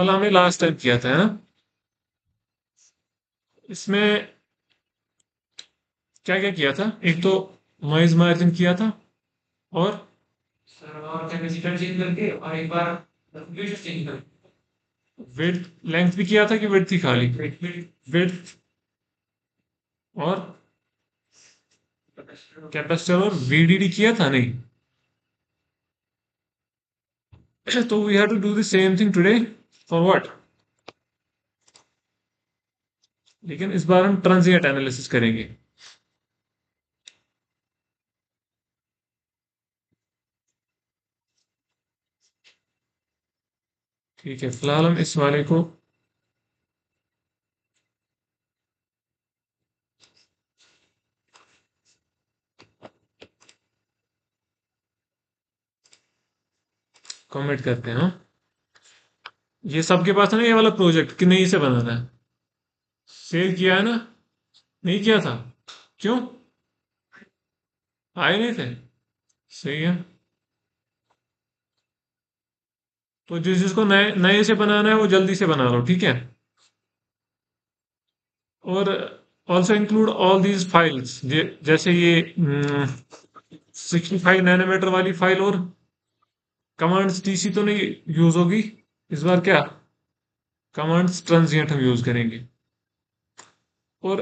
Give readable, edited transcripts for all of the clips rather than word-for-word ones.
कल हमने last time किया था, है ना? इसमें क्या क्या किया था? एक तो नॉइज मार्जिन किया था। और सर और कैपेसिटर चेंज करके और एक बार कंप्यूटर चेंज करके विड्थ लेंथ भी किया था कि विड्थ थी खाली? वेट वेट विड्थ और कैपेसिटर कैपेसिटर और वीडीडी किया था नहीं? तो we have to do the same thing today. For what? लेकिन इस बार हम ट्रांजिएंट एनालिसिस करेंगे। ठीक है, फिलहाल हम इस वाले को कमेंट करते हैं। हाँ, ये सबके पास है ना ये वाला प्रोजेक्ट कि नहीं? से बनाना है? शेयर किया है ना? नहीं किया था? क्यों? आए नहीं थे? सही है। तो जिस जिसको नए नए से बनाना है वो जल्दी से बना लो, ठीक है? और also include all these files, जैसे ये 65 नैनोमीटर वाली फाइल। और कमांड्स टीसी तो नहीं यूज होगी इस बार? क्या कमांड्स ट्रांजिएंट हम यूज करेंगे। और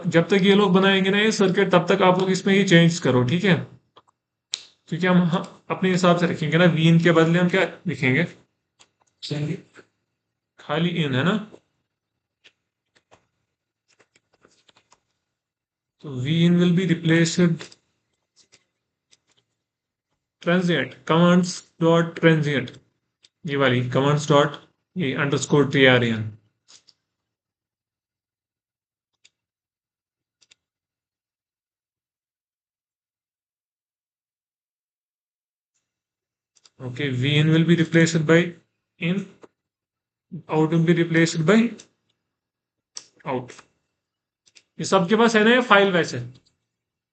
जब तक ये लोग बनाएंगे ना ये सर्किट, तब तक आप लोग इसमें ये चेंज करो, ठीक है? क्योंकि अपने हिसाब से रखेंगे ना। वी इन के बदले हम क्या लिखेंगे? चेंज खाली इन, है ना? तो we in will be replaced transient commands dot transient. ये वाली कमांड्स डॉट ये underscore TRN। Okay, vn will be replaced by in, out will be replaced by out। ये सबके पास है ना ये फाइल वैसे?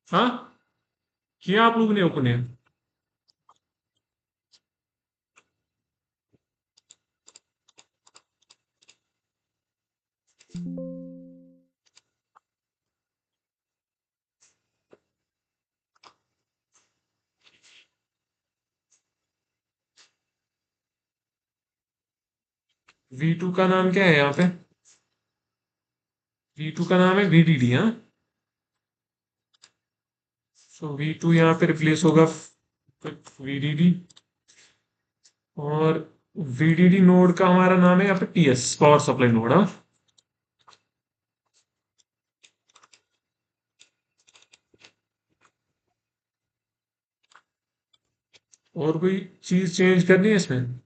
हाँ, किया आप लोग ने अपने? V2 का नाम क्या है यहाँ पे? V2 का नाम है VDD। हाँ, सो V2 यहाँ पे रिप्लेस होगा VDD। और VDD नोड का हमारा नाम है यहाँ पे PS, पावर सप्लाई नोड। हाँ, और कोई चीज चेंज करनी है इसमें?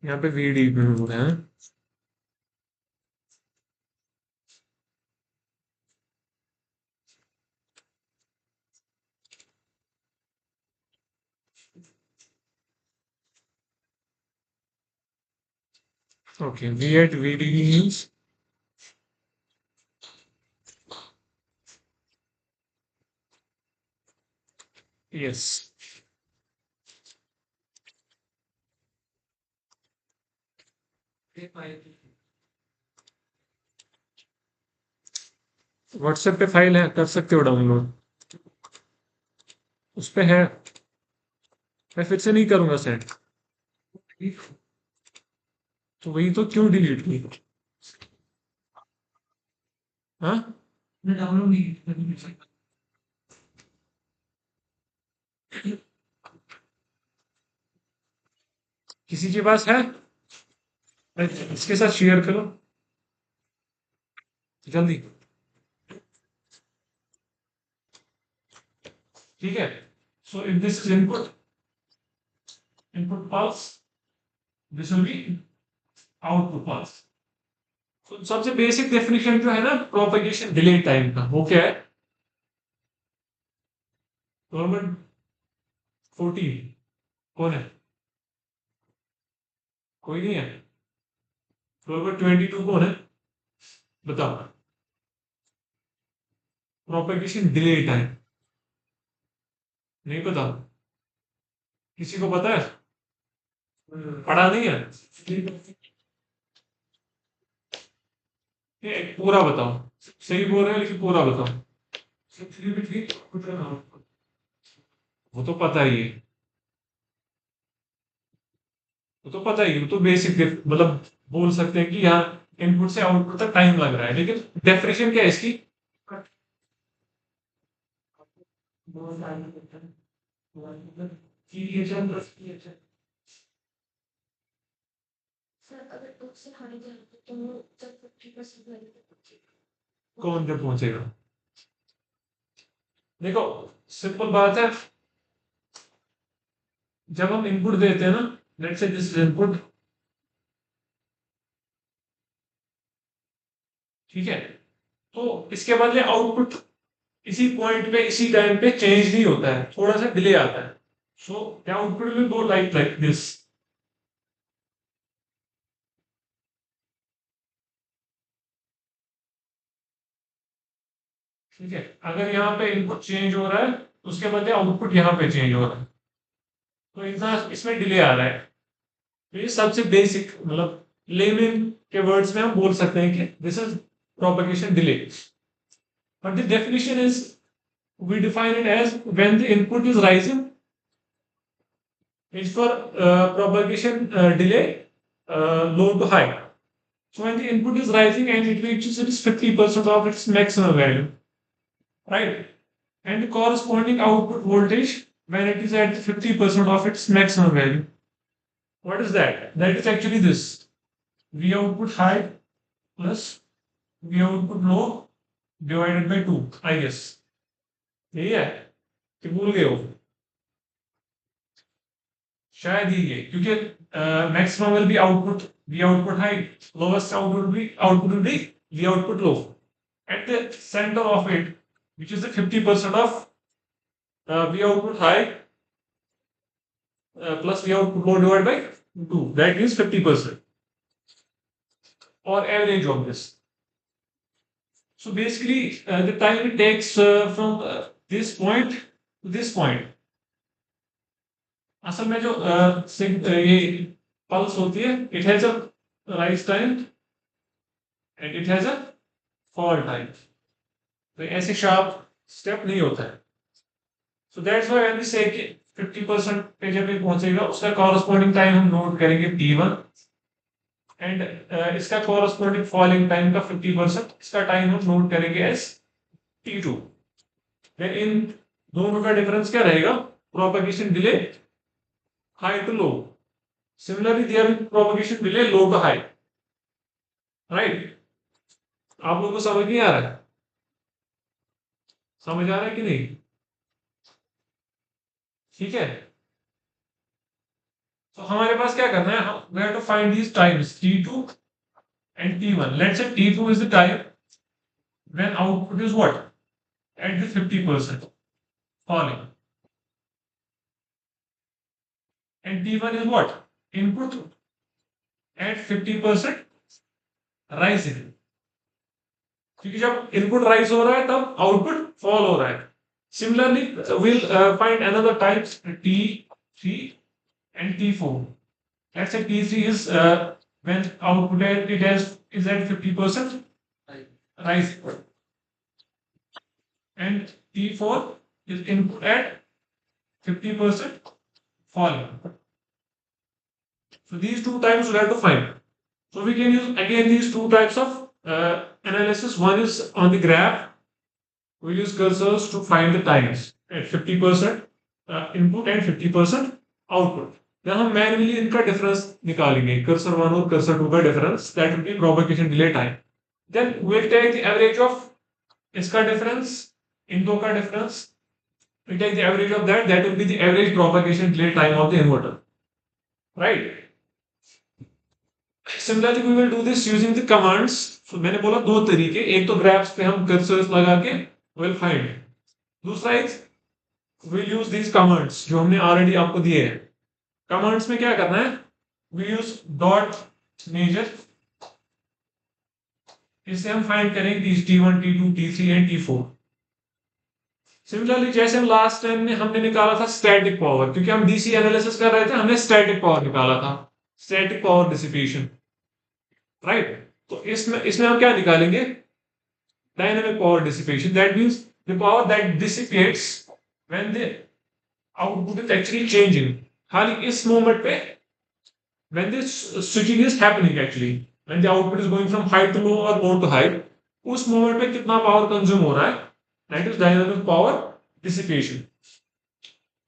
यहाँ पे VDD नोड है। Okay, V at VDD means yes। File WhatsApp पे फाइल है, कर सकते हो डाउनलोड। उस पे है। मैं फिर से नहीं करूंगा सेंड। तो वही तो, क्यों डिलीट की? हाँ, डाउनलोड नहीं करनी। किसी के पास है? इसके साथ शेयर करो जल्दी। ठीक है। So if this is input, input pulse, this will B output pulse. तो सबसे बेसिक डेफिनेशन जो है ना प्रोपेगेशन डिले टाइम का, वो क्या है? नॉर्मल 14। कौन है? कोई नहीं है? नॉर्मल 22 कौन है? बताओ। प्रोपेगेशन डिले टाइम नहीं पता? किसी को पता है? पढ़ा नहीं है? ये पूरा बताओ। सही बोल रहे हैं लेकिन पूरा बताओ। वो तो पता ही है। वो तो पता ही है, वो तो बेसिक मतलब बोल सकते हैं कि यहाँ इनपुट से आउटपुट तक टाइम लग रहा है, लेकिन डेफिनेशन क्या है इसकी? कौन जब पहुंचेगा? देखो, सिंपल बात है। जब हम इनपुट देते हैं ना, लेट्स से दिस इनपुट, ठीक है, तो इसके बदले आउटपुट इसी पॉइंट पे इसी टाइम पे चेंज नहीं होता है, थोड़ा सा डिले आता है। So the output will go like this. ठीक है, अगर यहाँ पे इनपुट चेंज हो रहा है, उसके बदले आउटपुट यहाँ पे चेंज हो रहा है, तो इतना इसमें डिले आ रहा है। तो ये सबसे बेसिक मतलब लेमन के वर्ड्स में हम बोल सकते हैं कि this is propagation delay. But the definition is, we define it as when the input is rising, it's for propagation delay low to high. So when the input is rising and it reaches its 50% of its maximum value, right? And the corresponding output voltage when it is at 50% of its maximum value. What is that? That is actually this: V output high plus V output low divided by 2, I guess. यही है कि भूल गए हो? शायद यही है, क्योंकि maximum will be output we output high, lowest output will B we output low, at the centre of it which is the 50% of V output high plus V output low divided by 2. That means 50% or average of this. So basically, the time it takes from this point to this point. असल में जो ये pulse होती है, it has a rise time and it has a fall time. तो ऐसे sharp step नहीं होता है। So that's why when we say कि 50% पे जब ये पहुंचेगा, उसका कॉरस्पॉन्डिंग टाइम हम नोट करेंगे t1, एंड इसका कॉरस्पॉन्डिंग फॉलिंग टाइम का 50%, इसका टाइम हम नोट करेंगे एज t2। देन इन दोनों का डिफरेंस क्या रहेगा? Propagation delay high to low. Similarly there will propagation delay low to high, right? आप लोगों को समझ नहीं आ रहा है? समझ आ रहा है कि नहीं? ठीक है, तो हमारे पास क्या करना है, हम we have to find these times t2 and t1. Let's say t2 is the time when output is what? At the 50% falling, and t1 is what? Input at 50% rising, क्योंकि जब इनपुट राइज हो रहा है तब output fall हो रहा है। Similarly we'll find another types t3 and t4. Let's say t3 is when output is at 50% rising, and t4 is input at 50% falling. So these two times we have to find. So we can use again these two types of analysis. One is on the graph. We use cursors to find the times at 50% input and 50% output. Then हम manually इनका difference निकालेंगे, cursor 1 और cursor 2 का difference, that will be propagation delay time. Then we'll take the average of इसका difference, इन दो का difference. We take the average of that. That will be the average propagation delay time of the inverter, right? Similarly, we will do this using the commands. So मैंने बोला दो तरीके, एक तो graphs पे हम कर्सर्स लगा के विल फाइंड, दूसरा एक विल यूज दीज कमांड्स जो हमने ऑलरेडी आपको दिए हैं। कमांड्स में क्या करना है, वी यूज डॉट मेजर, इससे हम फाइंड करेंगे टी1 टी2 टी3 एंड टी4। सिमिलरली जैसे हम लास्ट टाइम में हमने निकाला था स्टैटिक पावर, क्योंकि हम डीसी एनालिसिस कर रहे थे, हमने स्टैटिक पावर निकाला था, स्टैटिक पावर डिसिपेशन, राइट। तो इसमें इसमें हम क्या निकालेंगे, dynamic power dissipation, that means the power that dissipates when the output is actually changing. खाली इस मोमेंट पे when this switching is happening, actually when the output is going from high to low or low to high, उस moment पे कितना power consume हो रहा है, that is dynamic power dissipation.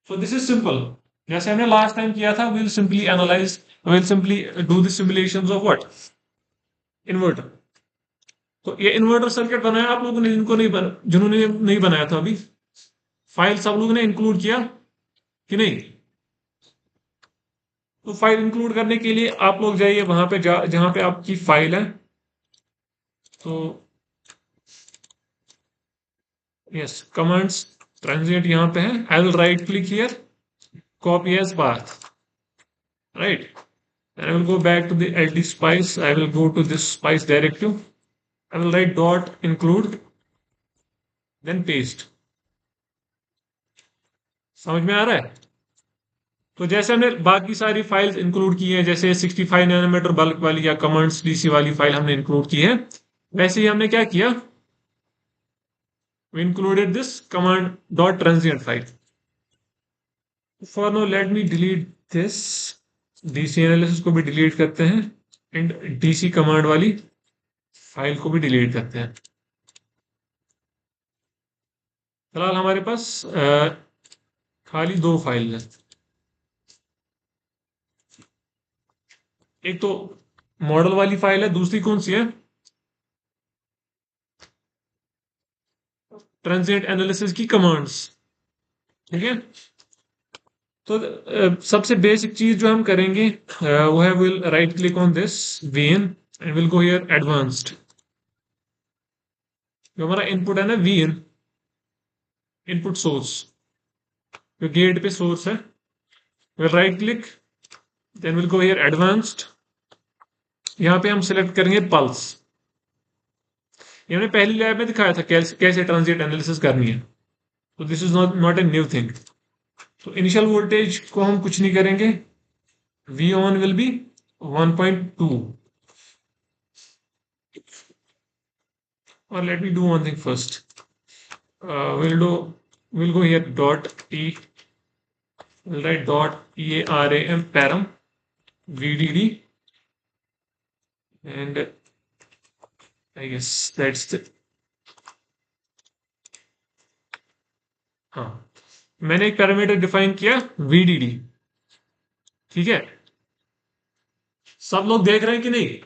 So this is simple, जैसे हमने last time किया था, will simply do the simulations of what, inverter. तो ये इन्वर्टर सर्किट बनाया आप लोगों ने, जिन्होंने नहीं बनाया था अभी, फाइल सब लोगों ने इंक्लूड किया कि नहीं? तो फाइल इंक्लूड करने के लिए आप लोग जाइए वहां पे जहां पे आपकी फाइल है। तो यस, कमांड्स ट्रांजिएंट यहाँ पे है। I will right click here, copy as path, right, and I will go back to the LT spice. I will go to this spice directive. I will write dot include, then paste. समझ में आ रहा है? तो जैसे हमने बाकी सारी files include की हैं, जैसे 65 नैनोमीटर बल्क वाली या कमांड्स डीसी वाली फाइल हमने इंक्लूड की है, वैसे ही हमने क्या किया, we included this command dot transient file. For now let me delete this, DC analysis को भी डिलीट करते हैं, एंड डीसी कमांड वाली फाइल को भी डिलीट करते हैं। फिलहाल हमारे पास खाली दो फाइल है, एक तो मॉडल वाली फाइल है, दूसरी कौन सी है, ट्रांजिएंट एनालिसिस की कमांड्स, ठीक है। तो सबसे बेसिक चीज जो हम करेंगे वो है, will right click on this VN and will go here advanced. जो हमारा इनपुट है ना, वीएन इनपुट सोर्स, जो गेट पे सोर्स है, will right click, then will go here advanced. यहाँ पे हम सिलेक्ट करेंगे पल्स। ये हमने पहली लैब में दिखाया था कैसे ट्रांजिएंट एनालिसिस करनी है, तो this is not a new thing. तो इनिशियल वोल्टेज को हम कुछ नहीं करेंगे, V on will be 1.2, or let me do one thing first. We'll go here dot t, we'll write dot param param vdd, and I guess that's the, हाँ, मैंने एक parameter define किया vdd, ठीक है। सब लोग देख रहे हैं कि नहीं?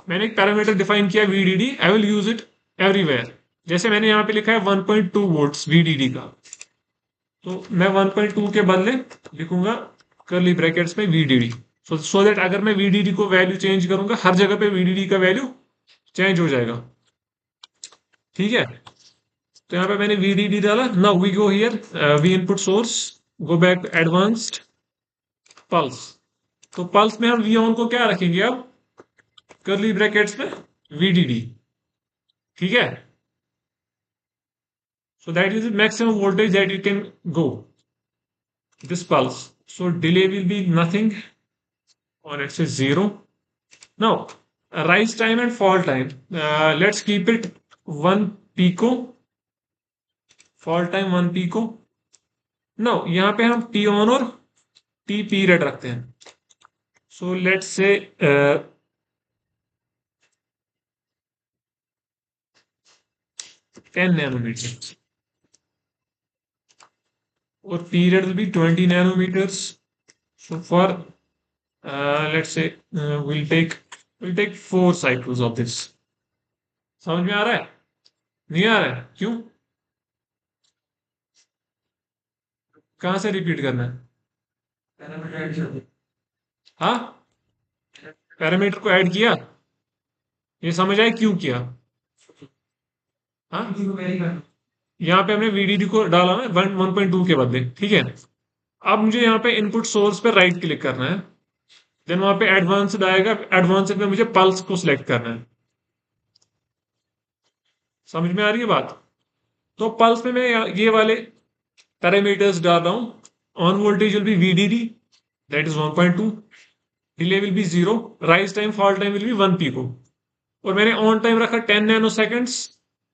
मैंने एक पैरामीटर डिफाइन किया vdd, I will use it everywhere. जैसे मैंने यहाँ पे लिखा है 1.2 वोल्ट्स vdd का, तो मैं 1.2 के बदले लिखूंगा कर्ली ब्रैकेट्स में vdd, सो दैट अगर मैं vdd को वैल्यू चेंज करूंगा, हर जगह पे vdd का वैल्यू चेंज हो जाएगा, ठीक है। तो यहाँ पे मैंने vdd डाला। Now we go here, V input source, go back advanced, pulse. तो पल्स में हम वी ऑन को क्या रखेंगे अब, कर्ली ब्रैकेट्स में vdd, ठीक है। So that is the maximum voltage that you can go, this pulse. So delay will be nothing, or let's say 0. Now rise time and fall time, let's keep it 1 pico, fall time 1 pico. Now यहाँ पे हम t on और t period रखते हैं, so let's say 10 nanometers, or period will be 20 nanometers. So for let's say we'll take 4 cycles of this. समझ में आ रहा है? नहीं आ रहा है? क्यों? कहां से रिपीट करना है? हाँ, पैरामीटर को ऐड किया, ये समझ आए क्यों किया? हाँ, यहाँ पे हमने VDD को डाला ना 1.2 के बदले, ठीक है। अब मुझे यहाँ पे इनपुट सोर्स पे राइट क्लिक करना है, देन वहां पे एडवांस्ड आएगा, एडवांस्ड में मुझे पल्स को सिलेक्ट करना है। समझ में आ रही है बात? तो पल्स में मैं ये वाले पैरामीटर्स डाल रहा हूं। On voltage will be VDD, that is 1.2, delay will be 0, rise time fall time will be 1 pico, और मैंने ऑन टाइम रखा 10 नैनो सेकेंड्स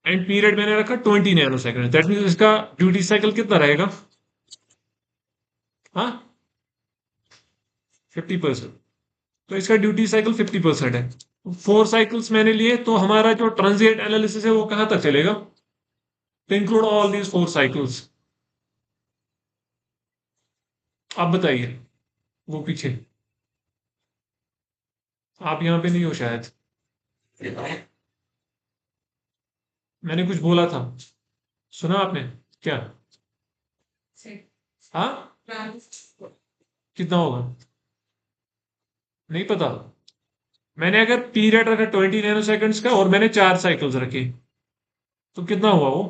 एंड पीरियड मैंने रखा 20 नैनो सेकेंड। दैट मीन इसका ड्यूटी साइकिल कितना रहेगा? हाँ, 50%। तो इसका ड्यूटी साइकिल 50% है। 4 साइकिल्स मैंने लिए, तो हमारा जो ट्रांजिएंट एनालिसिस है वो कहां तक चलेगा? तो इंक्लूड ऑल दीज 4 साइकिल्स। आप बताइए, वो पीछे, आप यहां पे नहीं हो शायद। मैंने कुछ बोला था, सुना आपने क्या? हाँ, कितना होगा? नहीं पता। मैंने अगर पीरियड रखा 20 नैनो सेकंड्स का और मैंने 4 साइकिल्स रखे, तो कितना हुआ वो?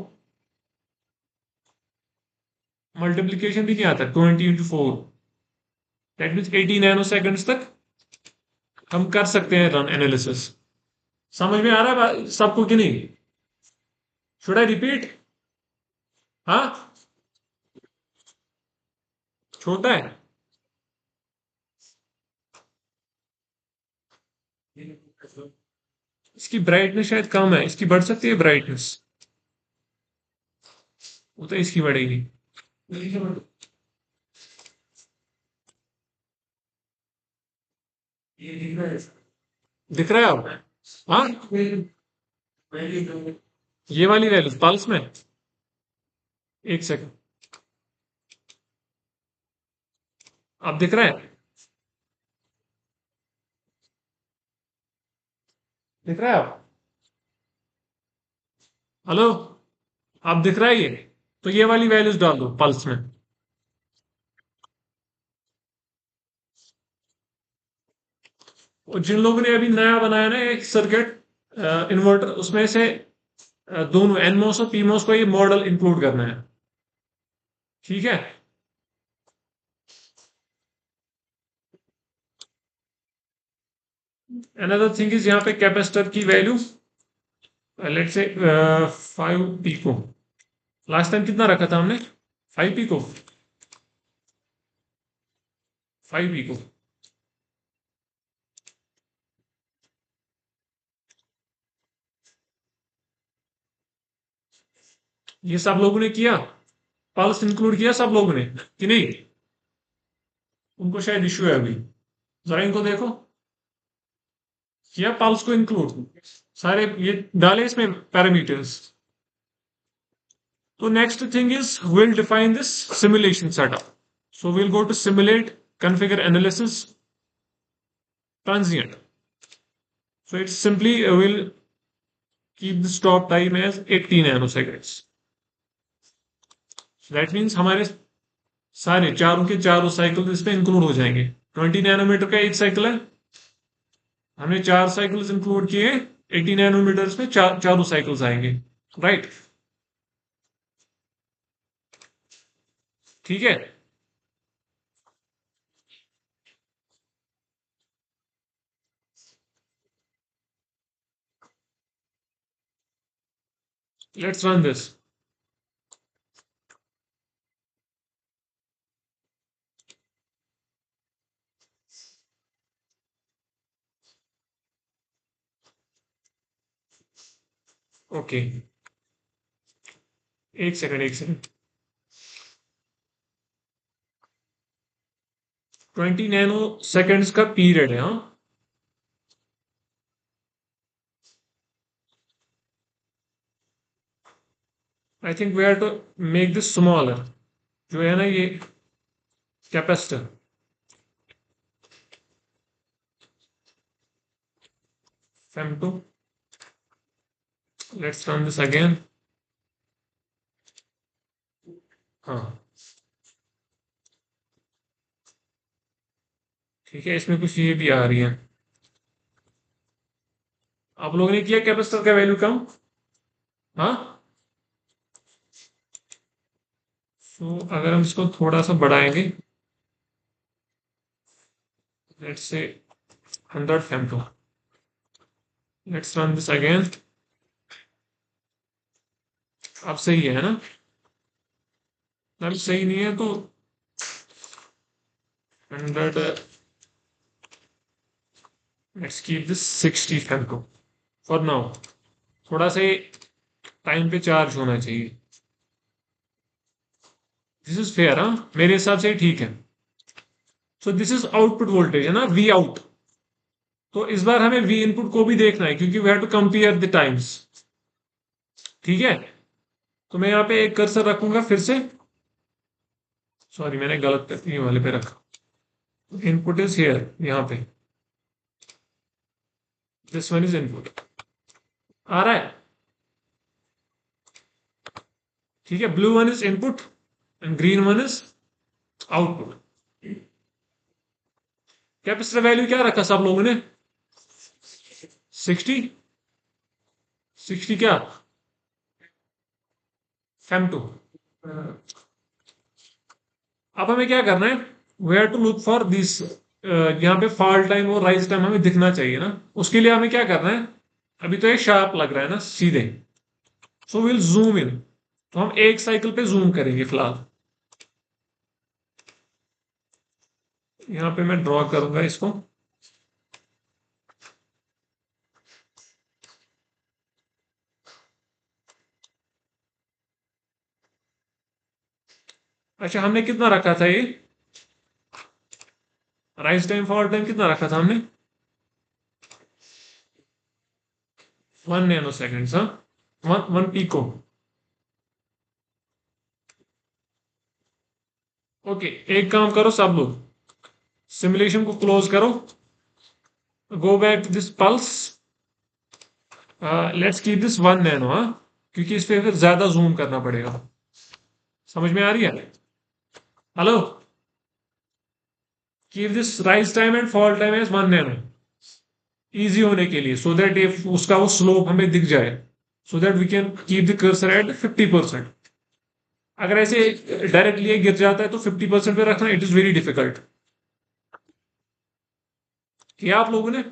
मल्टीप्लीकेशन भी नहीं आता, 20 × 4, दैट मीन्स 80 नैनो सेकंड्स तक हम कर सकते हैं रन एनालिसिस। समझ में आ रहा है सबको कि नहीं? Should I repeat? हाँ, छोटा है। इसकी ब्राइटनेस शायद कम है, इसकी बढ़ सकती है ब्राइटनेस। वो तो इसकी बढ़ेगी। दिख रहा है आप? हाँ, ये वाली वैल्यू पल्स में। एक सेकंड, आप दिख रहा है? दिख रहा है आप? हेलो, आप दिख रहा है ये? तो ये वाली वैल्यूज डाल दो पल्स में। और जिन लोगों ने अभी नया बनाया ना एक सर्किट इन्वर्टर, उसमें से दोनों एनमोस और पीमोस को ये मॉडल इंक्लूड करना है। ठीक है। अनदर थिंग इज यहाँ पे कैपेसिटर की value, let's say 5 pico. Last time कितना रखा था हमने? 5 पीको। 5 पीको। ये सब लोगों ने किया? पल्स इंक्लूड किया सब लोगों ने कि नहीं? उनको शायद इश्यू है अभी, जरा इनको देखो, किया पल्स को इंक्लूड? सारे ये डाले इसमें पैरामीटर्स। तो next thing is will define this simulation setup. So will go to simulate configure analysis transient. So it simply will keep the stop time as 80 nanoseconds. So that means हमारे सारे चारों के चारों साइकिल इसमें include हो जाएंगे। 20 nanometre का एक साइकिल है, हमने 4 साइकिल्स इंक्लूड किए, 80 नैनोमीटर में चारों साइकिल्स आएंगे। राइट, ठीक है। Let's run this. ओके, एक सेकंड एक सेकंड। 20 नैनो सेकंड्स का पीरियड है, हाँ। I think we have to make this smaller, जो है ना ये capacitor. M2, let's run this again। हाँ, ठीक है, इसमें कुछ ये भी आ रही है। आप लोगों ने किया कैपेसिटर का वैल्यू कम? हाँ। तो अगर हम इसको थोड़ा सा बढ़ाएंगे, let's say 100 femto, let's run this again. अब सही है ना? अब सही नहीं है तो 100, let's keep this 60 femto for now. थोड़ा सा टाइम पे चार्ज होना चाहिए। दिस इज फेयर, हाँ, मेरे हिसाब से ठीक है। सो दिस इज आउटपुट वोल्टेज है ना, वी आउट। तो इस बार हमें वी इनपुट को भी देखना है क्योंकि we have to compare the times. ठीक है, तो मैं यहाँ पे एक कर्सर रखूंगा फिर से। सॉरी, मैंने गलत ये वाले पे रखा। इनपुट इज हियर, यहाँ पे दिस वन इज इनपुट। आ रहा है? ठीक है, blue one is input and green one is output. Capacitor value क्या रखा सब लोगों ने? 60। 60 क्या? Femto. अब हमें क्या करना है? We have to look for this. यहाँ पे फॉल टाइम और राइज टाइम हमें दिखना चाहिए ना। उसके लिए हमें क्या करना है? अभी तो ये शार्प लग रहा है ना सीधे, सो विल जूम इन। तो हम एक साइकिल पे जूम करेंगे फिलहाल। यहाँ पे मैं ड्रॉ करूंगा इसको। अच्छा, हमने कितना रखा था ये राइज टाइम फॉल टाइम? कितना रखा था हमने? 1 नैनो सेकेंड, हाँ, 1 पिको। ओके, एक काम करो सब लोग, सिमुलेशन को क्लोज करो, go back to this pulse, let's keep this 1 nano, हाँ, क्योंकि इस पे फिर ज्यादा जूम करना पड़ेगा। समझ में आ रही है? Hello, keep this rise time and fall time as 1 nano, easy होने के लिए, सो दैट इफ उसका वो स्लोप हमें दिख जाए, so that we can keep the cursor at 50%। अगर ऐसे डायरेक्टली गिर जाता है तो 50% पे रखना इट इज वेरी डिफिकल्ट। किया आप लोगों ने?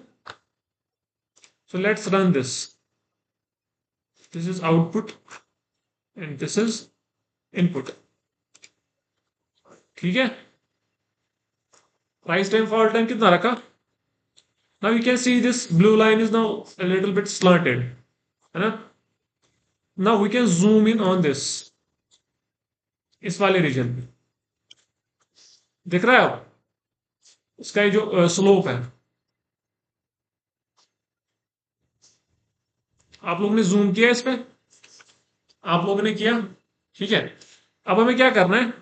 So let's run this. This is output and this is input. ठीक है, राइज टाइम फॉल टाइम कितना रखा? Now you can see this blue line is now a little bit slanted, है ना? Now we can zoom in on this, इस वाले reason पे। दिख रहा है अब इसका जो स्लोप है? आप लोगों ने जूम किया इस पे? आप लोगों ने किया? ठीक है, अब हमें क्या करना है?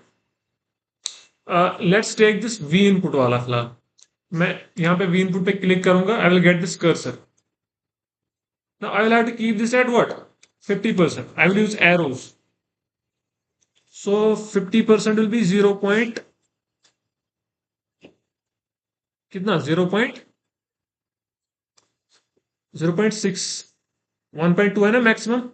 Let's take this V input वाला फिलहाल। मैं यहाँ पे वी इनपुट पे क्लिक करूंगा, I will get this cursor. Now I will have to keep this at what, 50%। I will use arrows, so 50% will be 0 point कितना, 0.6, 1.2 है ना मैक्सिमम।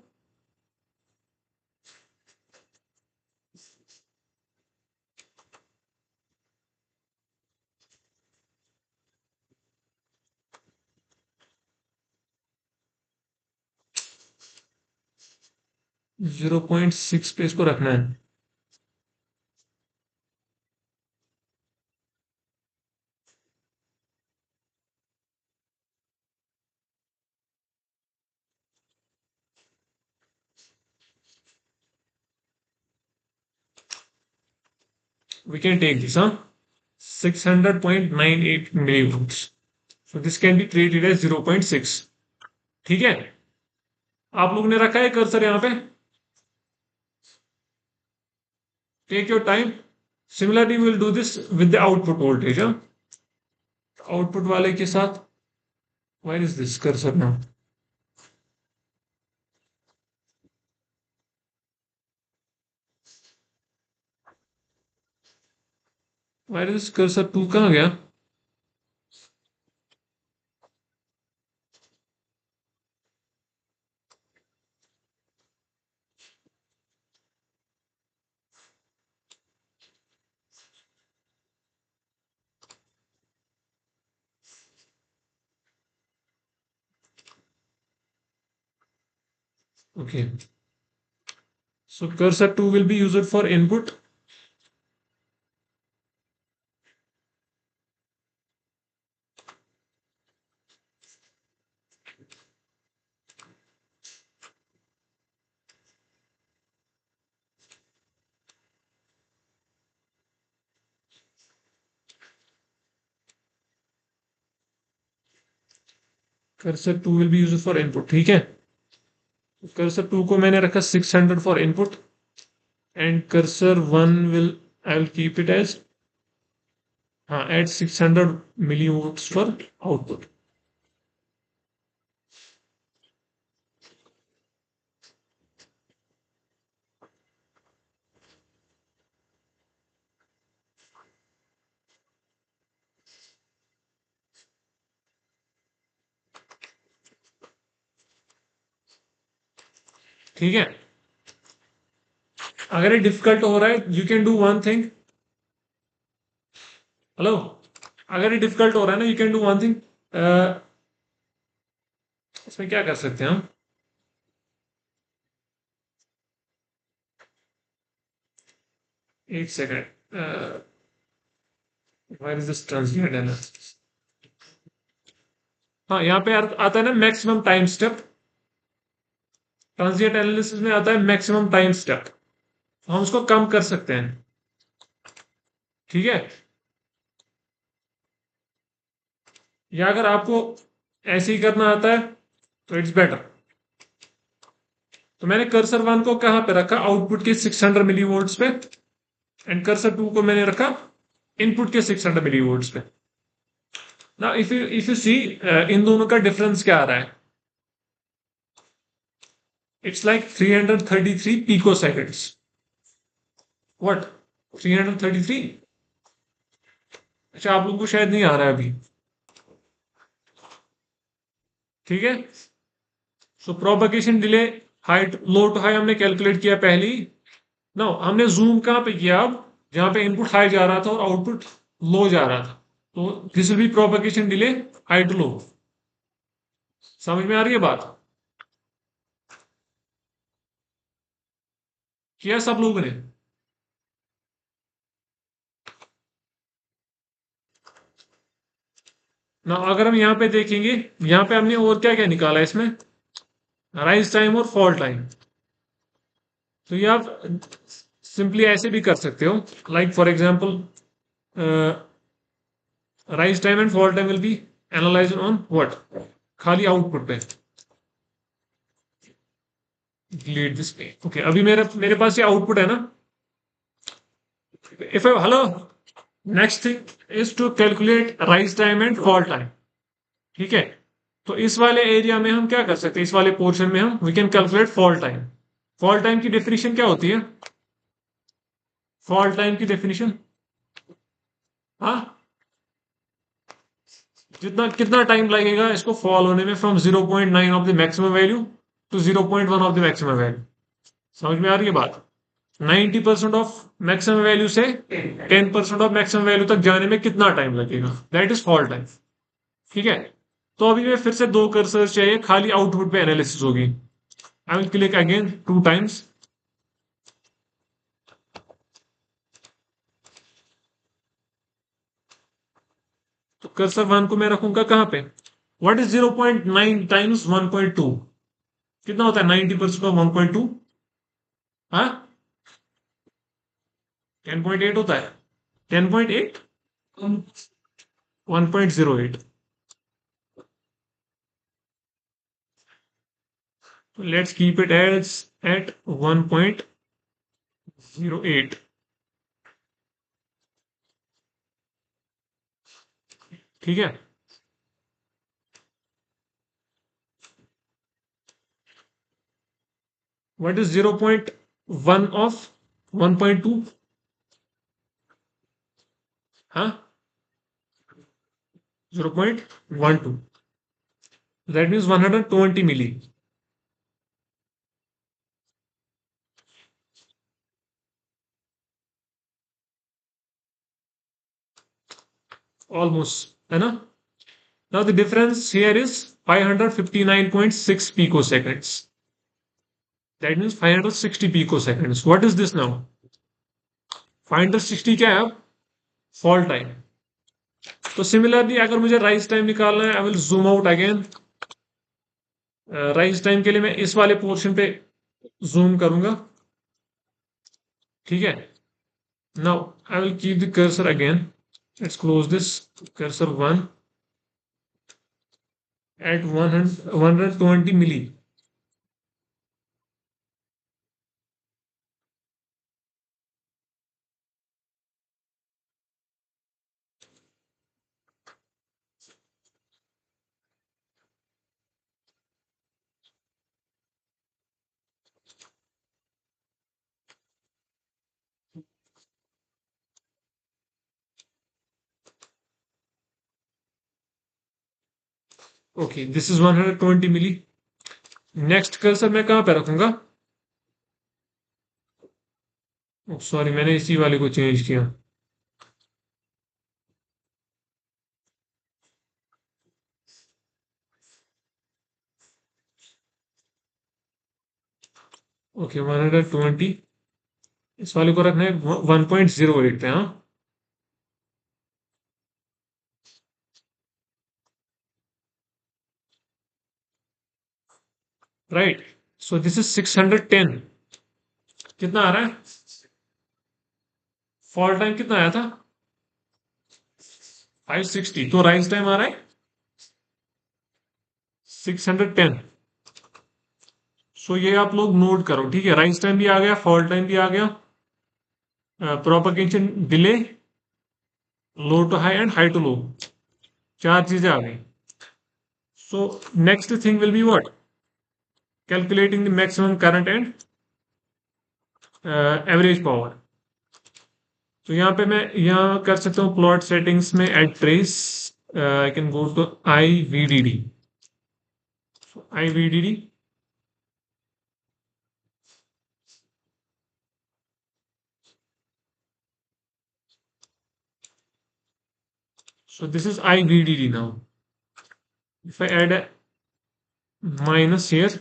0.6 पे इसको रखना है। We can take this, huh? 600.98 millivolts. So this can be treated as 0.6. ठीक है, आप लोगों ने रखा है कर्सर यहाँ पे? Take your time. Similarly will do this with the output voltage, हाँ, आउटपुट वाले के साथ। Where is this cursor now? Where is cursor two, कहाँ गया? Okay, So cursor 2 will be used for input. Cursor 2 will be used for input, ठीक है। Cursor 2 को मैंने रखा 600 for input and cursor 1 will I will keep it as हाँ at 600 मिलीवोल्ट्स for output. ठीक है, अगर ये डिफिकल्ट हो रहा है you can do one thing. Hello, अगर ये डिफिकल्ट हो रहा है ना you can do one thing. इसमें क्या कर सकते हैं हम, एक second, where is this translate analysis. हाँ, यहाँ पे आता है ना maximum time step. Transient analysis में आता है मैक्सिमम टाइम स्टेप, तो हम उसको कम कर सकते हैं। ठीक है, या अगर आपको ऐसे ही करना आता है तो इट्स बेटर। तो मैंने कर्सर 1 को कहां पे रखा, आउटपुट के 600 मिली वोल्ट्स पे, एंड कर्सर 2 को मैंने रखा इनपुट के 600 मिली वोल्ट्स पे। ना इफ यू सी इन दोनों का डिफरेंस क्या आ रहा है, it's like 333 pico seconds. What 333? अच्छा, आप लोगों को शायद नहीं आ रहा है अभी। ठीक है, so propagation delay height low to high हमने कैलकुलेट किया पहले ही। नो, हमने जूम कहां पे किया, अब जहां पे इनपुट हाई जा रहा था और आउटपुट लो जा रहा था, तो this will be propagation delay high to low. समझ में आ रही है बात? किया सब लोगों ने? ना अगर हम यहाँ पे देखेंगे, यहाँ पे हमने और क्या क्या निकाला इसमें, राइज टाइम और फॉल टाइम। तो ये आप सिंपली ऐसे भी कर सकते हो, like for example rise time and fall time will be analyze on what, खाली आउटपुट पे। डिलीट दिस पे। ओके, अभी मेरे पास ये आउटपुट है ना। If I hello, next thing is to calculate rise time and fall time. ठीक है, तो इस वाले एरिया में हम क्या कर सकते हैं, इस वाले पोर्शन में हम we can calculate fall time. Fall time की डेफिनेशन क्या होती है, फॉल टाइम की डेफिनेशन, हाँ, जितना कितना टाइम लगेगा इसको फॉल होने में from 0.9 of the maximum value to 0.1 of the maximum value. समझ में आ रही है बात? 90% ऑफ मैक्सिमम वैल्यू से 10% ऑफ मैक्सिमम वैल्यू तक जाने में कितना टाइम लगेगा, दैट इज फॉल टाइम। ठीक है, तो अभी मैं फिर से दो कर्सर चाहिए, खाली आउटपुट पे एनालिसिस होगी। I will click again 2 times. तो कर्सर 1 को मैं रखूंगा कहां पे, व्हाट इज 0.9 टाइम्स 1.2, कितना होता है 90% ऑफ 1.2? हाँ, 10.8 होता है। 10.8, 1.08। Let's keep it as at 1.08। ठीक है, व्हाट इज 0.1 ऑफ 1.2? हाँ, 0.12, दैट मीन्स 120 मिली। ऑलमोस्ट, है ना? Now the difference here is 559.6 picoseconds. That means 560 picoseconds. What is this now? 560 क्या है अब? Fall time. तो सिमिलरली अगर मुझे राइज टाइम निकालना है, I will zoom out again. Rise time के लिए मैं इस वाले पोर्शन पे जूम करूंगा. ठीक है. Now I will keep the cursor again. Let's close this. Cursor 1 at 120 milli. Okay, this is 120 milli. Next cursor मैं कहां पे रखूंगा? सॉरी, मैंने इसी वाले को चेंज किया. ओके, 120. इस वाले को रखना है 1.08 पे. हाँ, राइट. So this is 610. कितना आ रहा है? फॉल टाइम कितना आया था? 560. तो राइज टाइम आ रहा है 610. सो ये आप लोग नोट करो. ठीक है, राइज टाइम भी आ गया, फॉल टाइम भी आ गया, propagation delay, low to high and high to low. चार चीजें आ गई. So next thing will be what? Calculating the maximum current and average power. तो यहाँ पे मैं यहाँ कर सकता हूँ प्लॉट सेटिंग्स में add trace. I can go to I V D D. I V D D. So this is IVDD now. If I add a minus here,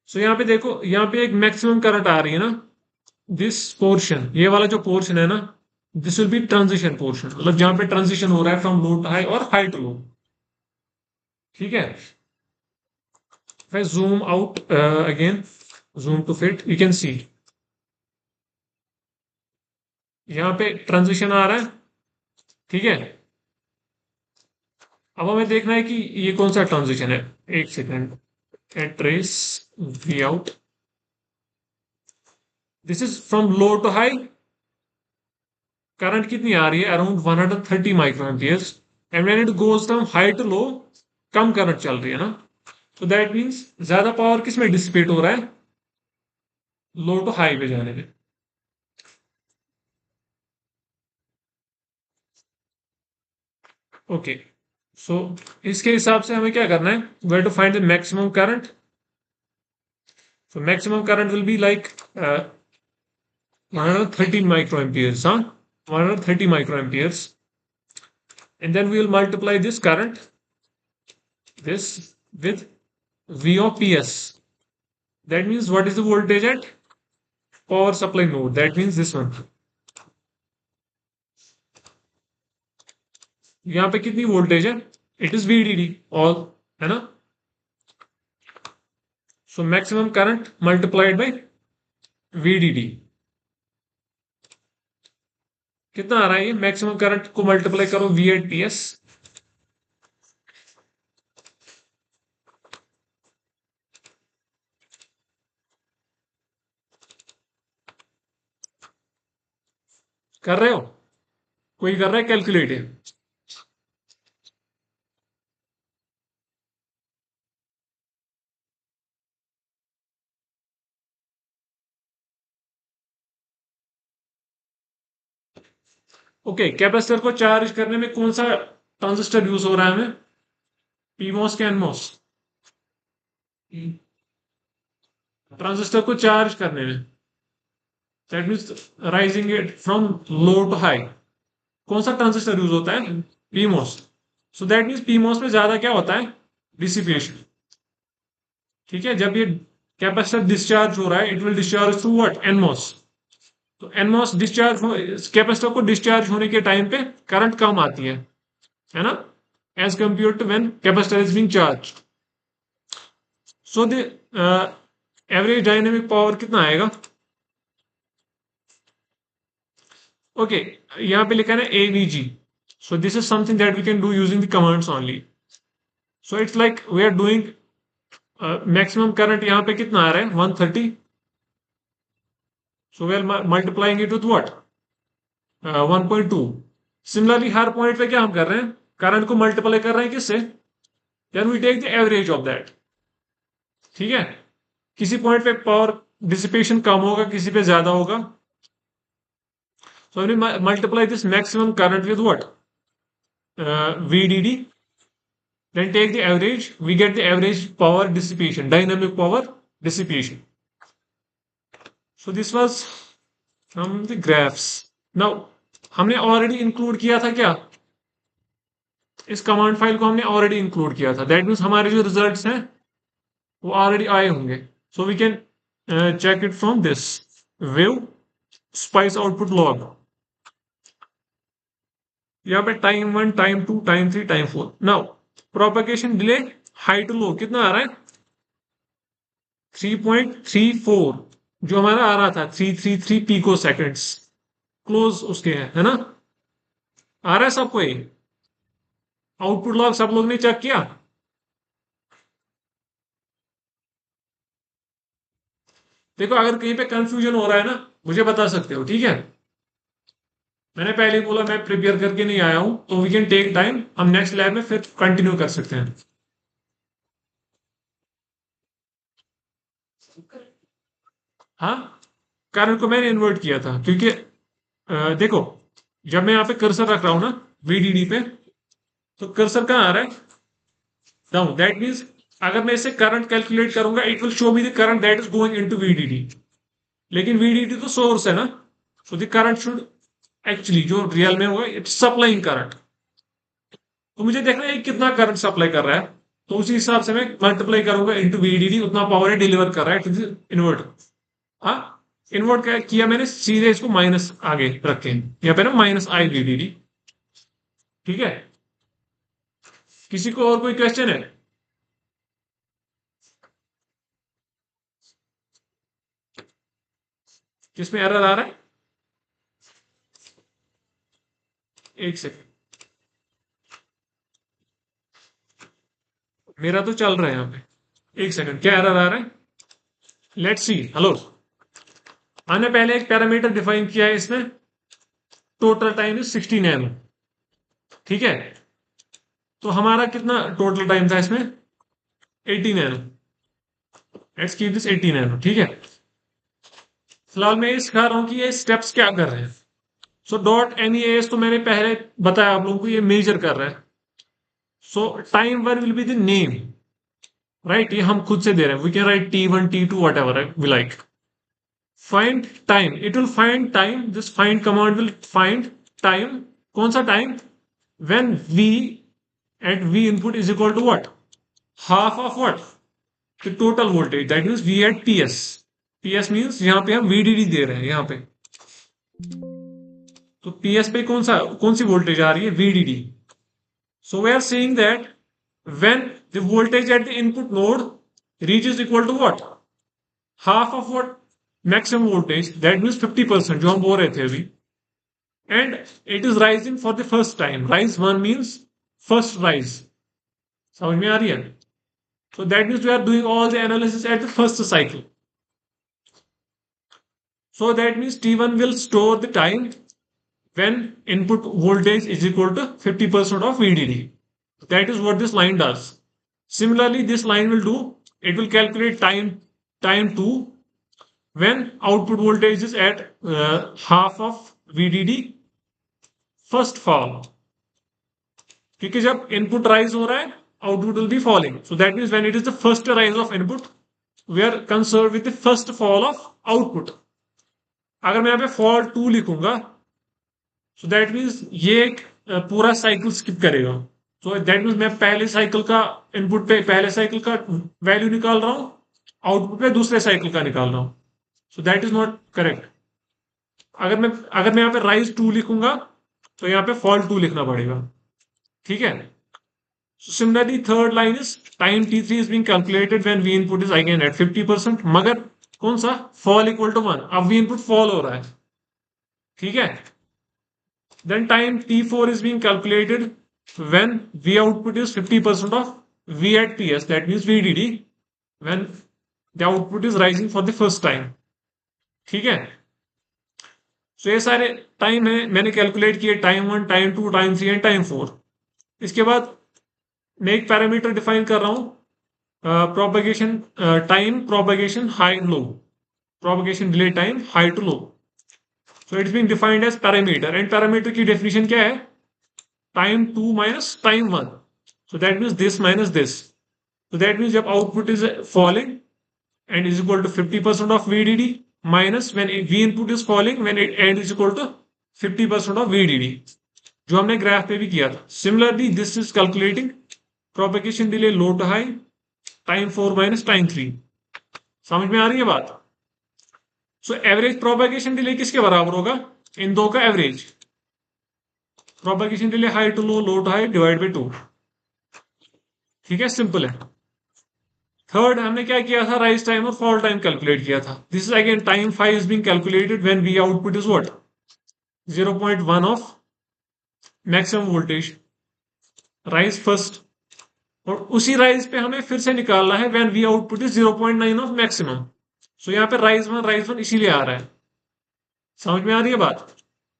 so यहाँ पे देखो, यहाँ पे एक मैक्सिमम करंट आ रही है ना. दिस पोर्शन, ये वाला जो पोर्शन है ना, this will B transition portion. मतलब जहां पे ट्रांजिशन हो रहा है फ्रॉम लो टू हाई और हाई टू लो. ठीक है. If I zoom out again, zoom to fit, you can see यहाँ पे ट्रांजिशन आ रहा है. ठीक है. अब हमें देखना है कि ये कौन सा ट्रांजिशन है. एक second. Add trace V out. This is from low to high. Current कितनी आ रही है? Around 130 micro amperes. And when it goes from high to low, कम करंट चल रही है ना. तो दैट मीन्स ज्यादा पावर किस में डिसिपेट हो रहा है? लो टू हाई पे जाने में. ओके. सो इसके हिसाब से हमें क्या करना है? Where to find the maximum current. So maximum current will be like 130 micro amperes. हाँ, 130 micro amperes. And then we will multiply this current, this, with V of PS. That means what is the voltage at power supply node? That means this one. यहाँ पे कितनी voltage है? It is VDD all, है ना. सो maximum current multiplied by VDD. कितना आ रहा है? ये मैक्सिमम करंट को मल्टीप्लाई करो V एट PS. कर रहे हो? कोई कर रहा है कैलकुलेट? ओके. कैपेसिटर को चार्ज करने में कौन सा ट्रांजिस्टर यूज हो रहा है हमें? पीमोस के एनमोस? ट्रांजिस्टर को चार्ज करने में. That means rising it from low to high. कौन सा ट्रांजिस्टर यूज होता है? PMOS. So that means PMOS में ज्यादा क्या होता है? डिसिपेशन. ठीक है, जब ये कैपेसिटर डिस्चार्ज हो रहा है, it will discharge through what, NMOS. तो एनमॉस डिस्चार्ज हो, कैपेसिटर को डिस्चार्ज होने के टाइम पे करंट कम आती है ना, as compare to when capacitor is being charge. So the average dynamic power कितना आएगा? ओके, यहाँ पे लिखा है AVG. So this is something that we can do using the commands only. So it's like we are doing maximum current यहाँ पे कितना आ रहा है, 130। So we are multiplying it with what, 1.2। Similarly हर पॉइंट पे क्या हम कर रहे हैं, करंट को मल्टीप्लाई कर रहे हैं किससे, then we take the average of that. ठीक है, किसी पॉइंट पे पावर डिसिपेशन कम होगा, किसी पे ज्यादा होगा। So multiply this maximum current with what, VDD, then take the average, we get the average power dissipation, dynamic power dissipation. So this was from the graphs. Now हमने already include किया था क्या, इस कमांड फाइल को हमने already include किया था, that means हमारे जो रिजल्ट्स हैं वो ऑलरेडी आए होंगे। So we can check it from this wave spice output log. यहाँ पे time 1, time 2, time 3, time 4। Now propagation delay high to low कितना आ रहा है, 3.34, जो हमारा आ रहा था 333 पिको सेकेंड्स, क्लोज उसके है ना। आ रहा है सबको ये आउटपुट लॉग, सब लोग ने चेक किया? देखो अगर कहीं पे कंफ्यूजन हो रहा है ना, मुझे बता सकते हो, ठीक है। मैंने पहले ही बोला मैं प्रिपेयर करके नहीं आया हूं, तो वी कैन टेक टाइम, हम नेक्स्ट लैब में फिर कंटिन्यू कर सकते हैं। हाँ, कारण को मैंने इन्वर्ट किया था क्योंकि देखो, जब मैं यहाँ पे कर्सर रख रहा हूं ना VDD पे, तो कर्सर कहाँ आ रहा है, डाउन। दैट मीन्स अगर मैं इसे करंट कैलकुलेट करूंगा, it will show me the current that is going into VDD। लेकिन VDD तो सोर्स है ना, so the current should actually जो रियल में होगा, इट्स सप्लाइंग करंट। तो मुझे देखना है कितना करंट सप्लाई कर रहा है, तो उसी हिसाब से मैं मल्टीप्लाई करूंगा इनटू VDD, उतना पावर डिलीवर कर रहा है टू इन्वर्टर। हाँ, इन्वर्ट किया मैंने सीधे इसको माइनस आगे रखे, यहाँ पे ना -I VDD। ठीक है, किसी को और कोई क्वेश्चन है? किसमें एरर आ रहा है? एक सेकंड, मेरा तो चल रहा है यहाँ पे। एक सेकंड, क्या एरर आ रहा है, लेट्स सी। हेलो, हमने पहले एक पैरामीटर डिफाइन किया है इसमें, टोटल टाइम इज 60 नैनो। ठीक है, तो हमारा कितना टोटल टाइम था इसमें, 80 nano. Let's keep this 80 nano. ठीक है, फिलहाल मैं ये सिखा रहा हूं कि ये स्टेप्स क्या कर रहे हैं। सो डॉट NEAS तो मैंने पहले बताया आप लोगों को, ये मेजर कर रहा है। So time one will be the name, right, ये हम खुद से दे रहे हैं, we can write T1, T2, whatever we like. Find time, it will find time, this find command will find time. कौन सा time, when V at V input is equal to what, half of what, the total voltage, that means V at PS। PS means यहाँ पे हम VDD दे रहे हैं यहाँ पे, तो PS पे कौन सी वोल्टेज आ रही है, VDD। So we are saying that when the voltage at the input node reaches equal to what? Half of what? Maximum voltage. That means 50%, जो हम बोल रहे थे अभी. And it is rising for the first time. Rise one means first rise. समझ में आ रही है? So that means we are doing all the analysis at the first cycle. So that means T1 will store the time when input voltage is equal to 50% of VDD. That is what this line does. Similarly, this line will do, it will calculate time 2 when output voltage is at half of VDD first fall. क्योंकि जब input rise हो रहा है, output will be falling. So that means when it is the first rise of input, we are concern with the first fall of output. अगर मैं यहाँ पे fall 2 लिखूंगा, सो दैट मीन्स ये एक पूरा साइकिल स्किप करेगा। तो दैट मीन्स मैं पहले साइकिल का इनपुट पे पहले साइकिल का वैल्यू निकाल रहा हूँ, आउटपुट पे दूसरे साइकिल का निकाल रहा हूँ। So that is not correct. अगर मैं यहाँ पे राइज टू लिखूंगा तो यहाँ पे फॉल टू लिखना पड़ेगा। ठीक है। So similarly, third line is time t3 is being calculated when v input is again at 50%, मगर कौन सा fall equal to 1, अब v input fall हो रहा है। ठीक है। Then time t4 is being calculated when v output is 50% of v at ps, that means vdd, when the output is rising for the first time। ठीक है। सो ये सारे टाइम है, मैंने कैलकुलेट किए, time 1, time 2, time 3 and time 4। इसके बाद मैं एक पैरामीटर डिफाइन कर रहा हूं, propagation time, propagation high low, propagation delay time high to low. So it's being defined as parameter, and parameter की डेफिनेशन क्या है? Time 2 minus time 1। So that means this minus this. So that means जब output is falling and is equal to 50% of VDD, minus when V input is falling when it and is equal to 50% of VDD, जो हमने graph पे भी किया था। Similarly this is calculating propagation delay low to high, time 4 minus time 3। समझ में आ रही है बात? सो एवरेज प्रोपेगेशन डिले किसके बराबर होगा? इन दो का average. Propagation delay high to low, low to high divide by 2। ठीक है, सिंपल है। थर्ड हमने क्या किया था? राइज टाइम और फॉल टाइम कैलकुलेट किया था। This is again time 5 is being calculated when we output is what? 0.1 of maximum voltage, rise first. और उसी राइज पे हमें फिर से निकालना है when we output is 0.9 of maximum. So यहाँ पे राइज वन इसीलिए आ रहा है। समझ में आ रही है बात?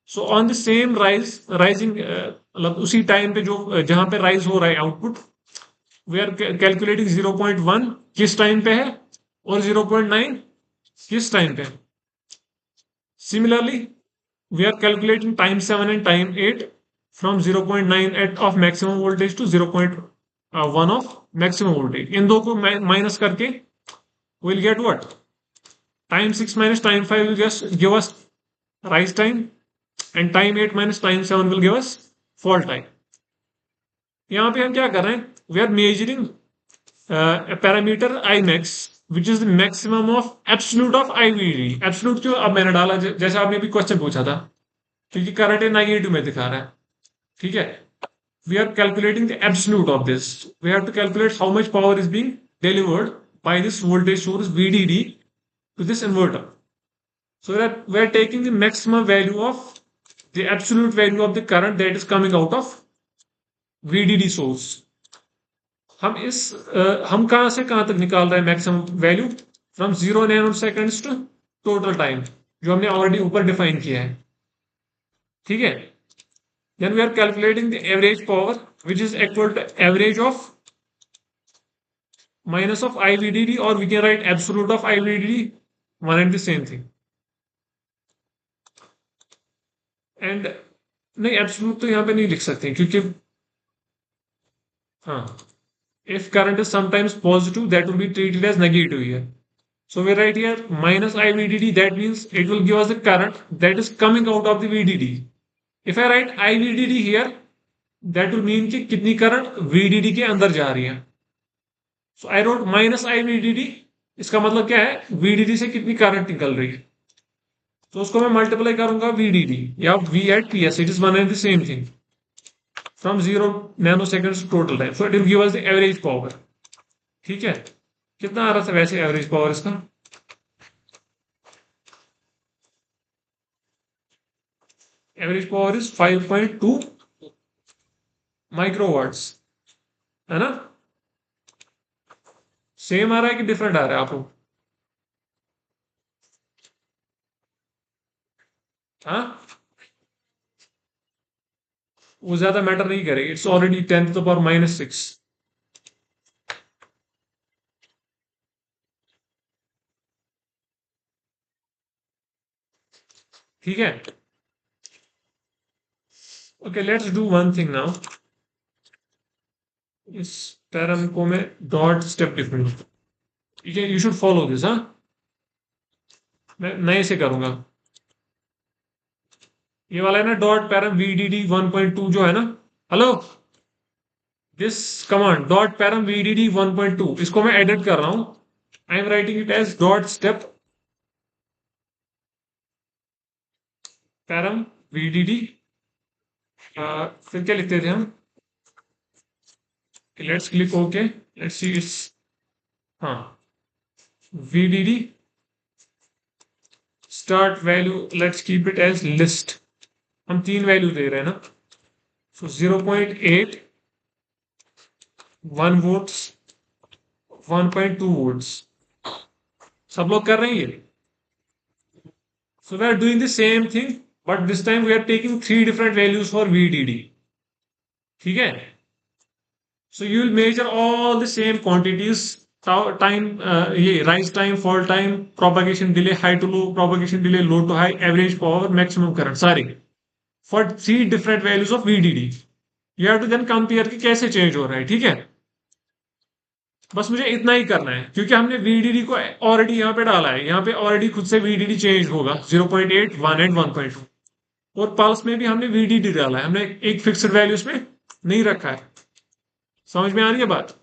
So on the same rising, मतलब उसी टाइम पे जो जहां पे राइज हो रहा है आउटपुट, वी आर कैलकुलेटिंग 0.1 किस टाइम पे है और 0.9 किस टाइम पे है। Similarly, we are calculating time 7 and time 8 from 0.9 at of maximum voltage to 0.1 of maximum voltage. इन दो को माइनस करके we'll get what? Time 6 minus time 5 will just give us rise time, and time 8 minus time 7 will give us fall time. यहाँ पे हम क्या कर रहे हैं? We are measuring a parameter Imax, which is the maximum of absolute of IVD। absolute क्यों अब मैंने डाला? जैसे आपने भी क्वेश्चन पूछा था, क्योंकि करंट नेगेटिव में दिखा रहा है। ठीक है। We are calculating the absolute of this. We have to calculate how much power is being delivered by this voltage source VDD to this inverter, so that we are taking the maximum value of the absolute value of the current that is coming out of VDD source। हम कहां से कहां तक निकाल रहे हैं maximum value? From 0 nano seconds to total time, जो हमने ऑलरेडी ऊपर डिफाइन किया है। ठीक है। Then we are calculating the average power, which is equal to average of minus of IVDD, or we can write absolute of IVDD, one and the same thing। And नहीं, absolute तो यहाँ पे नहीं लिख सकते क्योंकि हाँ, if current is sometimes positive, that will be treated as negative here। So we write here minus IVDD, that means it will give us the current that is coming out of the VDD। If I write IVDD here, that will mean कि कितनी current VDD के अंदर जा रही है। सो I wrote minus IVDD, इसका मतलब क्या है? VDD से कितनी करंट निकल रही है, तो उसको मैं मल्टीप्लाई करूंगा VDD या V at PS, it is one and the same thing, from 0 nano seconds total time. So it will give us the average power. ठीक है। कितना आ रहा था वैसे एवरेज पावर इसका? एवरेज पावर इज 5.2 माइक्रोवाट्स, है ना? सेम आ रहा है कि डिफरेंट आ रहा है आपको? हाँ, वो ज्यादा मैटर नहीं करेगी, it's already 10 to the power -6। ठीक है। Okay, let's do one thing now. इस पैरम को मैं डॉट स्टेप डिफरेंट, ठीक है, यू शुड फॉलो दिस। हाँ, मैं नए से करूंगा। ये वाला है ना डॉट पैरम VDD 1.2 जो है ना। Hello, this command dot param VDD 1.2, इसको मैं एडिट कर रहा हूं. I am writing it as dot step param VDD. फिर क्या लिखते थे हम? Let's click okay, let's see it's. हाँ, VDD start value, let's keep it as list. हम तीन वैल्यू दे रहे हैं ना. सो 0.8, 1 वोट्स, 1.2 वोट्स. सब लोग कर रहे हैं ये. So we are doing the same thing, but this time we are taking three different values for VDD. ठीक है? So you will measure all the same quantities, time, ये rise time, fall time, propagation delay, high to low, propagation delay, low to high, average power, maximum current, सारे for three different values of VDD. You have to then compare कि कैसे change हो रहा है. ठीक है? बस मुझे इतना ही करना है क्योंकि हमने VDD को ऑलरेडी यहाँ पे डाला है. यहाँ पे ऑलरेडी खुद से VDD चेंज होगा 0.8, 1 एंड 1.2. और पल्स में भी हमने VDD डाला है. हमने एक फिक्स्ड वैल्यू इसमें नहीं रखा है. समझ में आ रही है बात?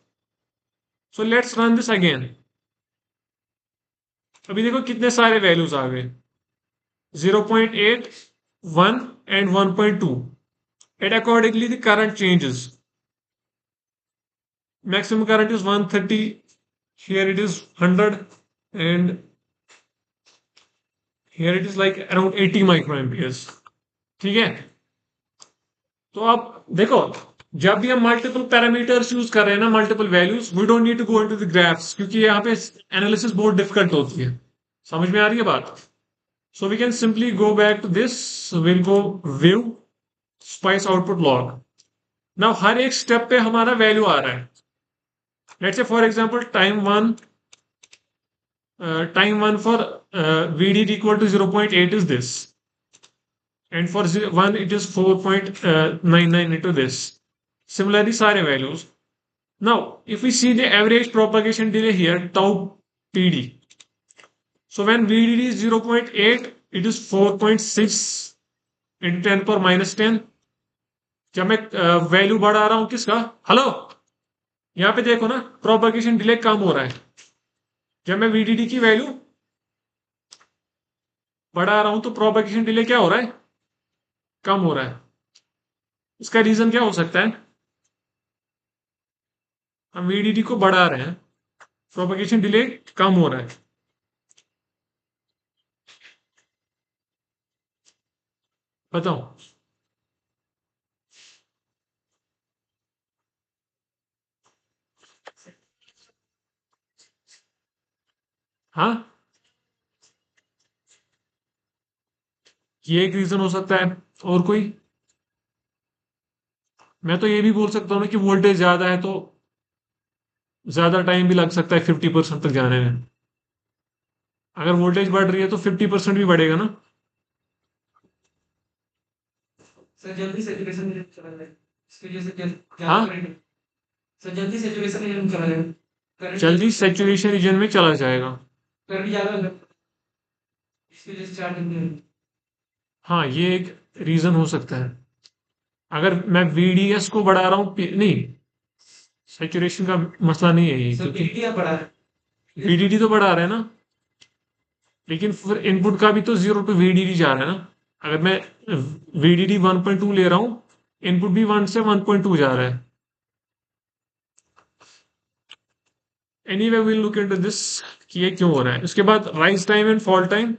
सो लेट्स रन दिस अगेन. अभी देखो कितने सारे वैल्यूज आ गए. 0.8, 1 and 1.2. And accordingly the current changes. Maximum current is 130, here it is 100, and here it is like around 80 microamperes. ठीक है? तो अब देखो, जब भी हम मल्टीपल पैरामीटर्स यूज कर रहे हैं ना, multiple values, we don't need to go into the graphs क्योंकि यहाँ पे एनालिसिस बहुत डिफिकल्ट होती है. समझ में आ रही है बात? So we can simply go back to this. Will go view spice output log. Now हर एक स्टेप पे हमारा वैल्यू आ रहा है. Let's say for example time 1 for VDD equal to 0.8 is this, and for 1 it is 4.99 into this. Similarly सारे values. Now if we see the average propagation delay here, tau PD. So when VDD is 0.8, it is 4.6 into 10 power minus 10. जब मैं value बढ़ा रहा हूं किसका, hello, यहाँ पे देखो ना, प्रोपगेशन डिले कम हो रहा है. जब मैं VDD की वैल्यू बढ़ा रहा हूं तो प्रोपगेशन डिले क्या हो रहा है, कम हो रहा है. इसका रीजन क्या हो सकता है? हम VDD को बढ़ा रहे हैं, प्रोपगेशन डिले कम हो रहा है. बताओ. हाँ, ये एक रीजन हो सकता है. और कोई? मैं तो ये भी बोल सकता हूँ ना कि वोल्टेज ज्यादा है तो ज्यादा टाइम भी लग सकता है 50% तक जाने में. अगर वोल्टेज बढ़ रही है तो 50% भी बढ़ेगा ना. सर जल्दी सेचुरेशन में चला जाए, इसकी वजह से ज्यादा हाँ, करंट. सर जल्दी सेचुरेशन में चला जाए, करंट जल्दी सेचुरेशन रीजन में चला जाएगा. करंट ज्यादा लग, इसकी वजह से चार्जिंग नहीं. हाँ, ये एक रीजन हो सकता है. अगर मैं VDS को बढ़ा रहा हूँ, नहीं, सेचुरेशन का मसला नहीं है ये, सर क्योंकि पीडी आप बढ़ा रहे हैं. VDD तो बढ़ा रहे हैं ना, लेकिन फिर इनपुट का भी तो 0 टू VDD जा रहा है ना. अगर मैं VDD 1.2 ले रहा हूँ, इनपुट भी 1 से 1.2 जा रहा है. Anyway will look into this कि ये क्यों हो रहा है. उसके बाद rise time and fall time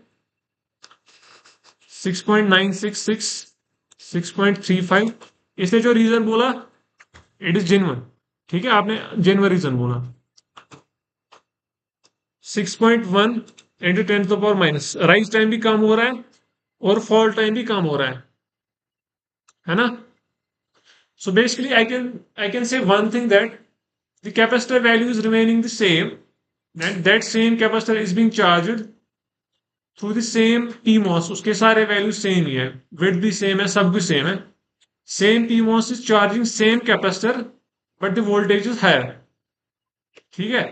6.966, 6.35. इसने जो रीजन बोला, इट इज जेन्युइन. ठीक है, आपने जेन्युइन रीजन बोला. 6.1 into 10 to the power minus. Rise time भी कम हो रहा है और फॉल टाइम भी कम हो रहा है ना. So basically I can say one thing, that the capacitor value is remaining the same, and that same capacitor is being charged through the same PMOS. उसके सारे वैल्यू सेम ही है, विड्थ भी same है, सब कुछ सेम है. Same PMOS is charging same capacitor, but the voltage is higher. ठीक है.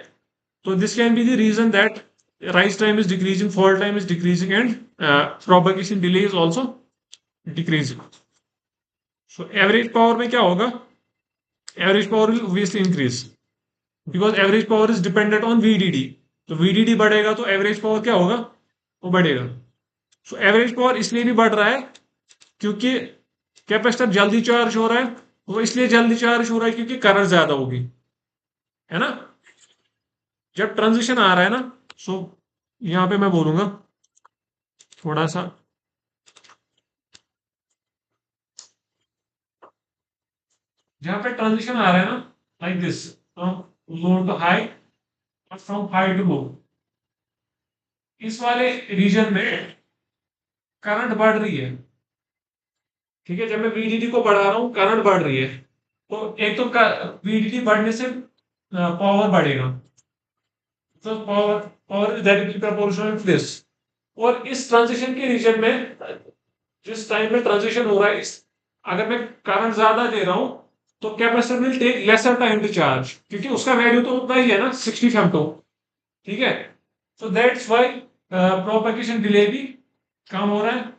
So this can be the reason that rise time is decreasing, fall time is decreasing, and propagation delay is also decreasing. So average power में क्या होगा? Average power will obviously increase because average power is dependent on VDD. तो VDD बढ़ेगा तो average power क्या होगा, वो बढ़ेगा। सो एवरेज पावर इसलिए भी बढ़ रहा है क्योंकि कैपेसिटर जल्दी चार्ज हो रहा है। वो इसलिए जल्दी चार्ज हो रहा है क्योंकि करंट ज्यादा होगी, है ना। जब ट्रांजिशन आ रहा है ना, सो यहाँ पे मैं बोलूंगा थोड़ा सा, जहां पे ट्रांजिशन आ रहा है ना, like this, from low to high और फ्रॉम हाई टू लो, इस वाले रीजन में करंट बढ़ रही है। ठीक है, जब मैं वीडीडी को बढ़ा रहा हूँ करंट बढ़ रही है, तो एक तो वीडीडी बढ़ने से पावर बढ़ेगा, तो power power is directly proportional to this. और इस ट्रांजिशन के रीजन में, जिस टाइम में ट्रांजिशन हो रहा है, इस अगर मैं करंट ज्यादा दे रहा हूं तो capacitor will take lesser time to charge, क्योंकि उसका वैल्यू तो उतना ही है ना, 60 फेम्टो। ठीक है, so that's why propagation delay भी कम हो रहा है।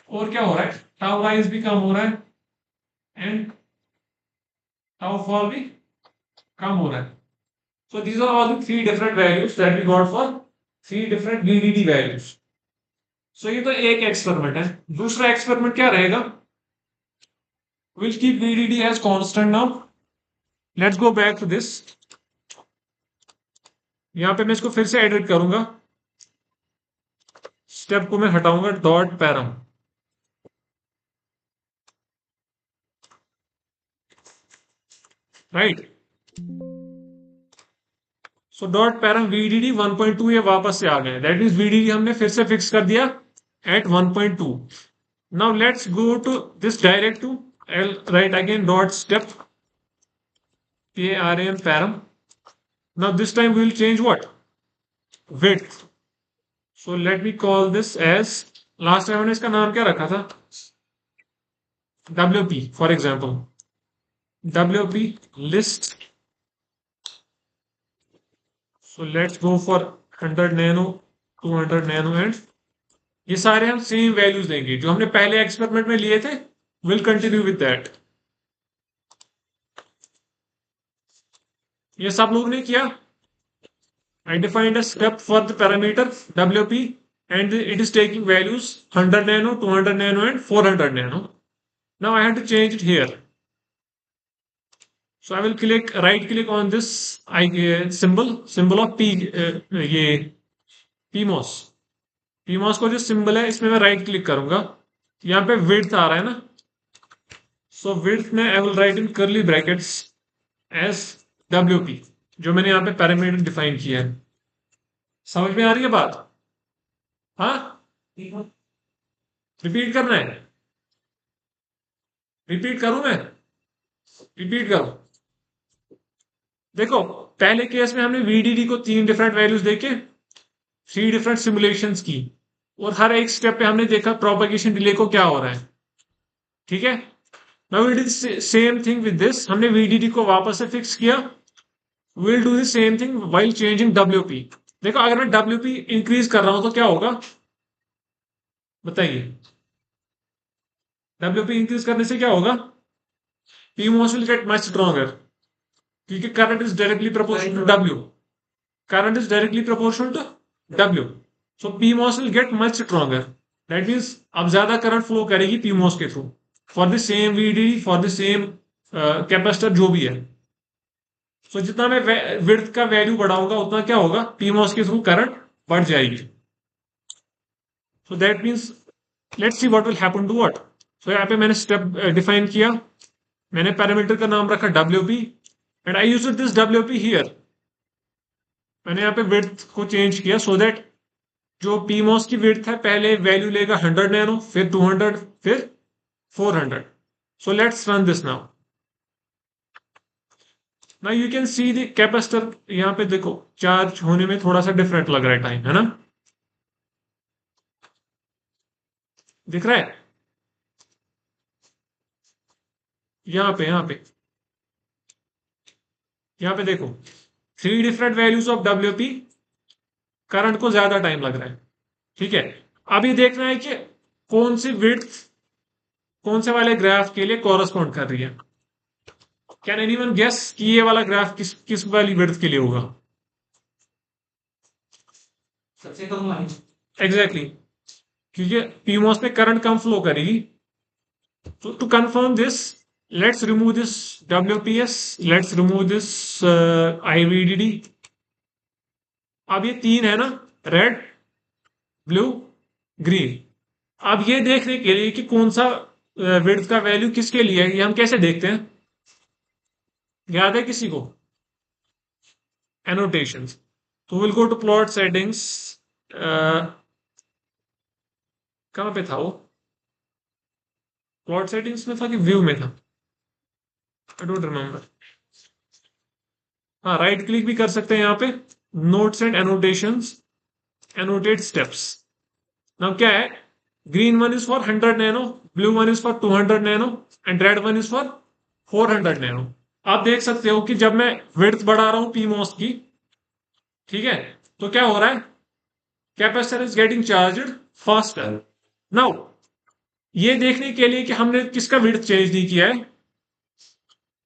और क्या हो रहा है, टाउ राइज भी कम हो रहा है एंड टाउ फॉल भी कम हो रहा है। So these are all the three different values that we got for three different VDD values. So ये तो एक एक्सपेरिमेंट है। दूसरा एक्सपेरिमेंट क्या रहेगा, we'll keep VDD as constant now. Let's go back to this. यहाँ पे मैं इसको फिर से एडिट करूंगा, स्टेप को मैं हटाऊंगा, dot param, right. So dot param VDD 1.2 ये वापस से आ गए, दैट मीन्स वीडीडी हमने फिर से फिक्स कर दिया at 1.2। Now let's go to this directive, I'll write again dot step param param. Now this time we will change what, width. So let me call this as, last time हमने इसका नाम क्या रखा था, WP for example, WP list. So let's go for 100 nano, 200 nano and ये सारे हम same values देंगे जो हमने पहले एक्सपेरिमेंट में लिए थे। Will continue with that. ये सब लोग ने किया। I defined a step for the parameter WP and it is taking values 100 nano, 200 nano and 400 nano. Now I have to change it here. So I will right click on this symbol of ये PMOS। PMOS को जो symbol है इसमें मैं right click करूंगा, यहाँ पे width आ रहा है ना, सो width में I will write in curly brackets as WP, जो मैंने यहाँ पे पैरामीटर डिफाइन किया है। समझ में आ रही है बात? हाँ, रिपीट करना है, रिपीट करूं मैं, रिपीट करूं। देखो, पहले केस में हमने वीडीडी को तीन डिफरेंट वैल्यूज देके थ्री डिफरेंट सिमुलेशंस की, और हर एक स्टेप पे हमने देखा प्रोपेगेशन डिले को क्या हो रहा है। ठीक है, now we did same thing with this, हमने वीडीडी को वापस से फिक्स किया। Will do the same thing while changing WP. देखो, अगर मैं डब्ल्यूपी इंक्रीज कर रहा हूं तो क्या होगा, बताइए। डब्ल्यूपी इंक्रीज करने से क्या होगा, PMOS will get much stronger, क्योंकि current is directly proportional to W. current is directly proportional to W. So PMOS will get much stronger. That means अब ज्यादा करंट फ्लो करेगी PMOS के through for the same VDD, for the same capacitor जो भी है। So जितना मैं width का वैल्यू बढ़ाऊंगा उतना क्या होगा, PMOS के थ्रू करंट बढ़ जाएगी। So that means let's see what will happen to what. So यहाँ पे मैंने स्टेप डिफाइन किया, मैंने पैरामीटर का नाम रखा WP and I use this WP here. मैंने यहाँ पे विड्थ को चेंज किया सो दैट जो पीमोस की विड्थ है पहले वैल्यू लेगा 100 नैनो, फिर 200, फिर 400। सो let's run this now. Now you can see the capacitor, यहाँ पे देखो चार्ज होने में थोड़ा सा डिफरेंट लग रहा है टाइम, है ना, दिख रहा है यहाँ पे, यहाँ पे देखो three different values of WP, current को ज्यादा टाइम लग रहा है। ठीक है, अभी देखना है कि कौन सी विड्थ कौन से वाले ग्राफ के लिए कॉरस्पॉन्ड कर रही है। कैन एनीवन गेस कि ये वाला ग्राफ किस किस वाली विड्थ के लिए होगा? सबसे कम वाली। Exactly exactly. क्योंकि पीमोस में करंट कम फ्लो करेगी। तो to confirm this, let's remove this WPS, let's remove this IVDD। अब ये तीन है ना, रेड, ब्लू, ग्रीन। अब ये देखने के लिए कि कौन सा विड्थ का वैल्यू किसके लिए है, ये हम कैसे देखते हैं? याद है किसी को? एनोटेशंस। तो will go to plot settings. कहां पे था वो? प्लॉट सेटिंग्स में था कि व्यू में था? I don't remember. हाँ, राइट क्लिक भी कर सकते हैं यहाँ पे, notes and annotations, annotate steps. Now क्या है, green one is for 100 nano, blue one is for 200 nano and red one is for 400 nano. आप देख सकते हो कि जब मैं विड्थ बढ़ा रहा हूं पीमोस की, ठीक है, तो क्या हो रहा है, capacitor is getting charged faster. Now ये देखने के लिए कि हमने किसका विड्थ चेंज नहीं किया है,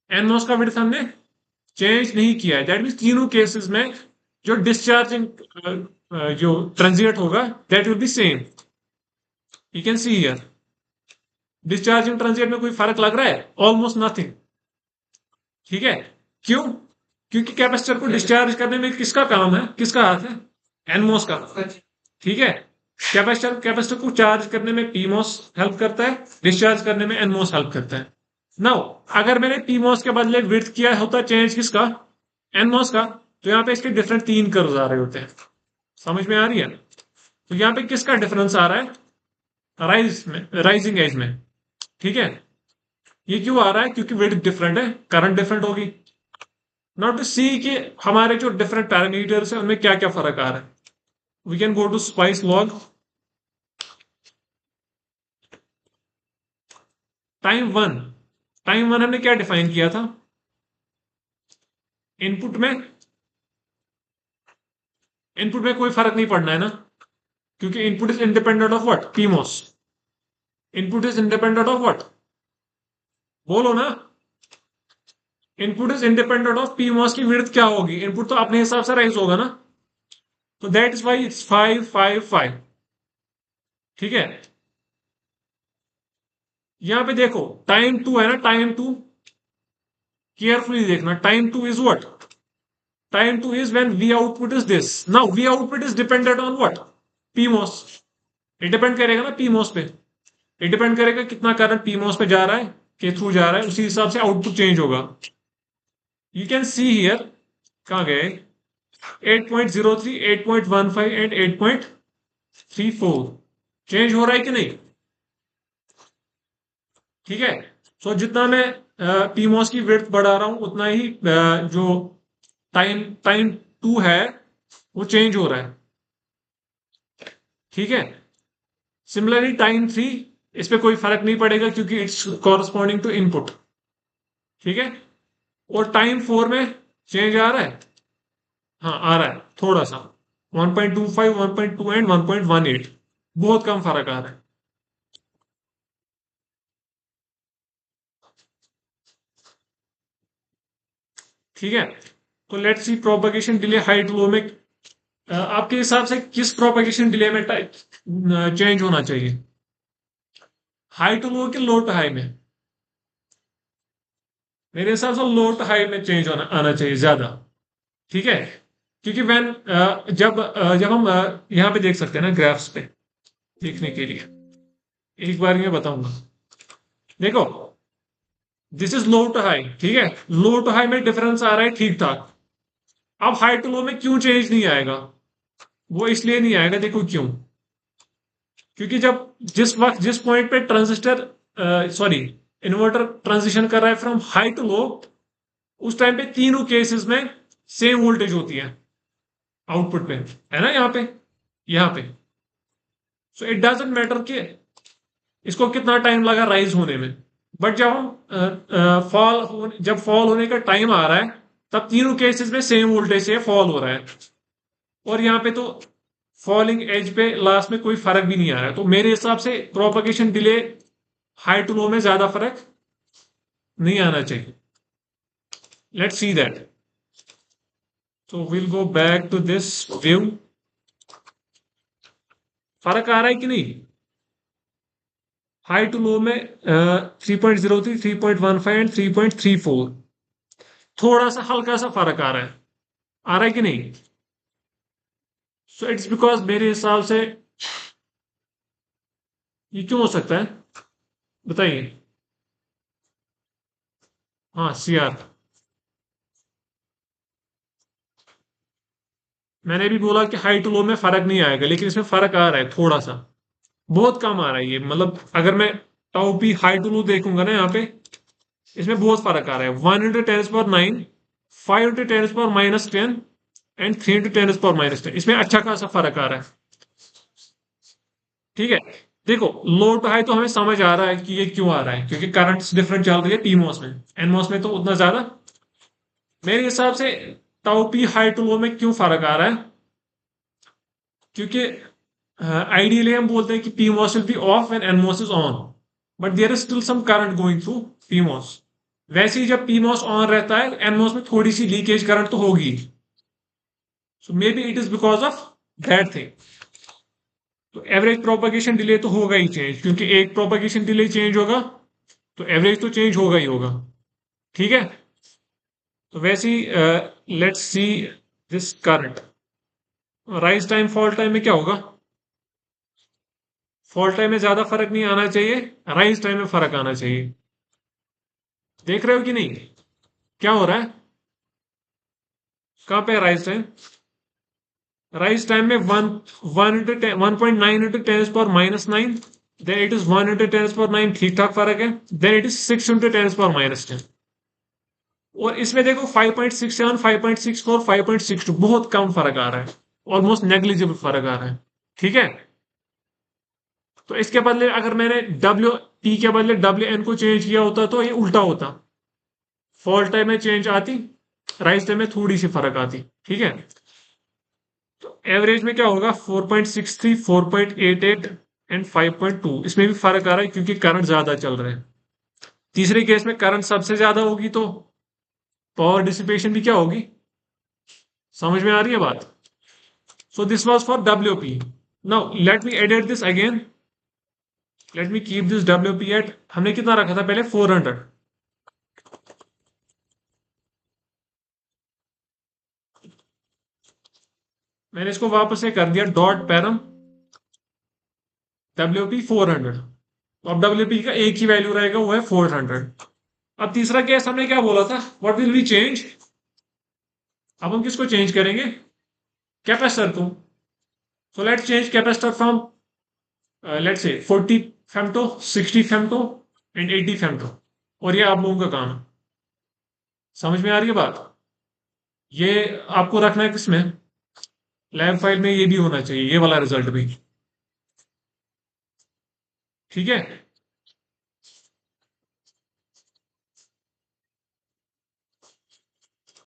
एनमोस का विड्थ हमने चेंज नहीं किया है, दैट मीन तीनों केसेस में जो डिस्चार्जिंग जो ट्रांजिएंट होगा that will be same. You can see here, discharging transient में कोई फर्क लग रहा है? Almost nothing. ठीक है, क्यों? क्योंकि कैपेसिटर को डिस्चार्ज करने में किसका काम है, किसका हाथ है? एनमोस का। ठीक है, कैपेसिटर कैपेसिटर को चार्ज करने में पीमोस हेल्प करता है, डिस्चार्ज करने में एनमोस हेल्प करता है। नाउ अगर मैंने पीमोस के बदले विड्थ किया होता चेंज किसका, एनमोस का, तो यहाँ पे इसके डिफरेंट तीन कर्व्स आ रहे होते हैं। समझ में आ रही है? तो यहाँ पे किसका डिफरेंस आ रहा है, राइज में, राइजिंग एज में। ठीक है, ये क्यों आ रहा है? क्योंकि विड्थ डिफरेंट है, करंट डिफरेंट होगी। नॉट टू सी कि हमारे जो डिफरेंट पैरामीटर्स है उनमें क्या क्या फर्क आ रहा है। We can go to spice log. Time one हमने क्या डिफाइन किया था? इनपुट में, इनपुट में कोई फर्क नहीं पड़ना है ना, क्योंकि input is independent of what, PMOS. Input is independent of what, बोलो ना। Input is independent of PMOS की विड्थ क्या होगी, इनपुट तो अपने हिसाब से राइज होगा ना। तो दैट इज वाई इट्स 555। ठीक है, यहां पे देखो टाइम टू है ना, टाइम टू, केयरफुली देखना, time two is what, time two is when we output is this. Now we output is dependent on what, PMOS. ये डिपेंड करेगा ना पीमोस पे, ये डिपेंड करेगा कितना करंट पीमोस पे जा रहा है, के थ्रू जा रहा है, उसी हिसाब से आउटपुट चेंज होगा। यू कैन सी हियर, कहां गए, 8.03, 8.15 एंड 8.34 चेंज हो रहा है कि नहीं? ठीक है, सो जितना मैं पीमोस की विड्थ बढ़ा रहा हूं उतना ही जो टाइम टाइम टू है वो चेंज हो रहा है। ठीक है, सिमिलरली टाइम थ्री, इस पे कोई फर्क नहीं पड़ेगा क्योंकि इट्स कॉरस्पॉन्डिंग टू इनपुट। ठीक है, और टाइम फोर में चेंज आ रहा है, हाँ आ रहा है थोड़ा सा, 1.25, 1.2 एंड 1.18, बहुत कम फर्क आ रहा है। ठीक है, तो let's see propagation delay high to low में आपके हिसाब से किस प्रोपगेशन डिले में चेंज होना चाहिए, हाई टू लो कि लो टू हाई में? मेरे हिसाब से लो टू हाई में चेंज होना आना चाहिए ज्यादा। ठीक है, क्योंकि वैन जब हम यहाँ पे देख सकते हैं ना ग्राफ्स पे, देखने के लिए एक बार मैं बताऊंगा। देखो, this is low to high, ठीक है, लो टू हाई में डिफरेंस आ रहा है ठीक ठाक। अब हाई टू लो में क्यों चेंज नहीं आएगा? वो इसलिए नहीं आएगा, देखो क्यों, क्योंकि जब जिस वक्त जिस पॉइंट पे ट्रांजिस्टर सॉरी इन्वर्टर ट्रांजिशन कर रहा है फ्रॉम हाई टू लो, उस टाइम पे तीनों केसेस में सेम वोल्टेज होती है आउटपुट पे, है ना, यहाँ पे सो इट डजेंट मैटर कि इसको कितना टाइम लगा राइज होने में। बट जब हम जब फॉल होने का टाइम आ रहा है तब तीनों केसेस में सेम वोल्टेज से फॉल हो रहा है, और यहाँ पे तो फॉलिंग एज पे लास्ट में कोई फर्क भी नहीं आ रहा है। तो मेरे हिसाब से propagation delay high to low में ज्यादा फर्क नहीं आना चाहिए। Let's see that. So we'll go back to this view. फर्क आ रहा है कि नहीं? हाई टू लो में 3.03, 3.15 एंड 3.34, थोड़ा सा हल्का सा फर्क आ रहा है कि नहीं? सो इट्स बिकॉज मेरे हिसाब से ये क्यों हो सकता है, बताइए। हाँ, सीआर। मैंने भी बोला कि हाई टू लो में फर्क नहीं आएगा, लेकिन इसमें फर्क आ रहा है थोड़ा सा, बहुत कम आ रहा है ये। मतलब अगर मैं टाउ पी हाई टू लो देखूंगा ना यहाँ पे, इसमें बहुत फर्क आ रहा है। 1 × 10⁻⁹, 5 × 10⁻⁻10 एंड 3 × 10⁻⁻10, इसमें अच्छा खासा फर्क आ रहा है। ठीक है, देखो लो टू हाई तो हमें समझ आ रहा है कि ये क्यों आ रहा है, क्योंकि करंट डिफरेंट चल रही है पीमोस में, एनमोस में तो उतना ज्यादा। मेरे हिसाब से tau P high to low में क्यों फर्क आ रहा है, क्योंकि आइडियली हम बोलते हैं कि PMOS will be off and NMOS is on, but there is still some current going through PMOS. वैसे ही जब पीमोस ऑन रहता है, एनमोस में थोड़ी सी लीकेज करंट तो होगी। So maybe it is because of that thing. तो एवरेज प्रोपगेशन डिले तो होगा ही चेंज, क्योंकि एक प्रोपगेशन डिले चेंज होगा तो एवरेज तो चेंज होगा ही होगा। ठीक है, तो वैसे ही let's see this current. Rise time fall time में क्या होगा? फॉल टाइम में ज्यादा फर्क नहीं आना चाहिए, राइज टाइम में फर्क आना चाहिए। देख रहे हो कि नहीं, क्या हो रहा है? कहां पे राइज टाइम? राइज टाइम में 1.9 × 10⁻⁹, देन इट इज 1 × 10⁻⁹, ठीक ठाक फर्क है। देन इट इज 6 × 10⁻⁻10, और इसमें देखो 5.67, 5.64, 5.62, बहुत कम फर्क आ रहा है, ऑलमोस्ट नेग्लिजिबल फर्क आ रहा है। ठीक है, तो इसके बदले अगर मैंने डब्ल्यू टी के बदले डब्ल्यू एन को चेंज किया होता तो ये उल्टा होता, फॉल टाइम में चेंज आती, राइज टाइम में थोड़ी सी फर्क आती। ठीक है, तो एवरेज में क्या होगा? 4.63, 4.88 एंड 5.2, इसमें भी फर्क आ रहा है क्योंकि करंट ज्यादा चल रहे हैं। तीसरे केस में करंट सबसे ज्यादा होगी तो पावर डिसिपेशन भी क्या होगी? समझ में आ रही है बात? So this was for WP। Now let me edit this again, let me keep this WP at, हमने कितना रखा था पहले? 400। मैंने इसको वापस से कर दिया डॉट पैरम WP 400। तो अब WP का एक ही वैल्यू रहेगा, वो है 400। अब तीसरा केस हमने क्या बोला था? What will be change? अब हम किसको चेंज करेंगे? कैपेसिटर को। So let's change capacitor from let's say 40 femto, 60 femto and 80 femto, और ये आप लोगों का काम है। समझ में आ रही है बात? ये आपको रखना है किसमें? लैब फाइल में ये भी होना चाहिए, ये वाला रिजल्ट भी। ठीक है,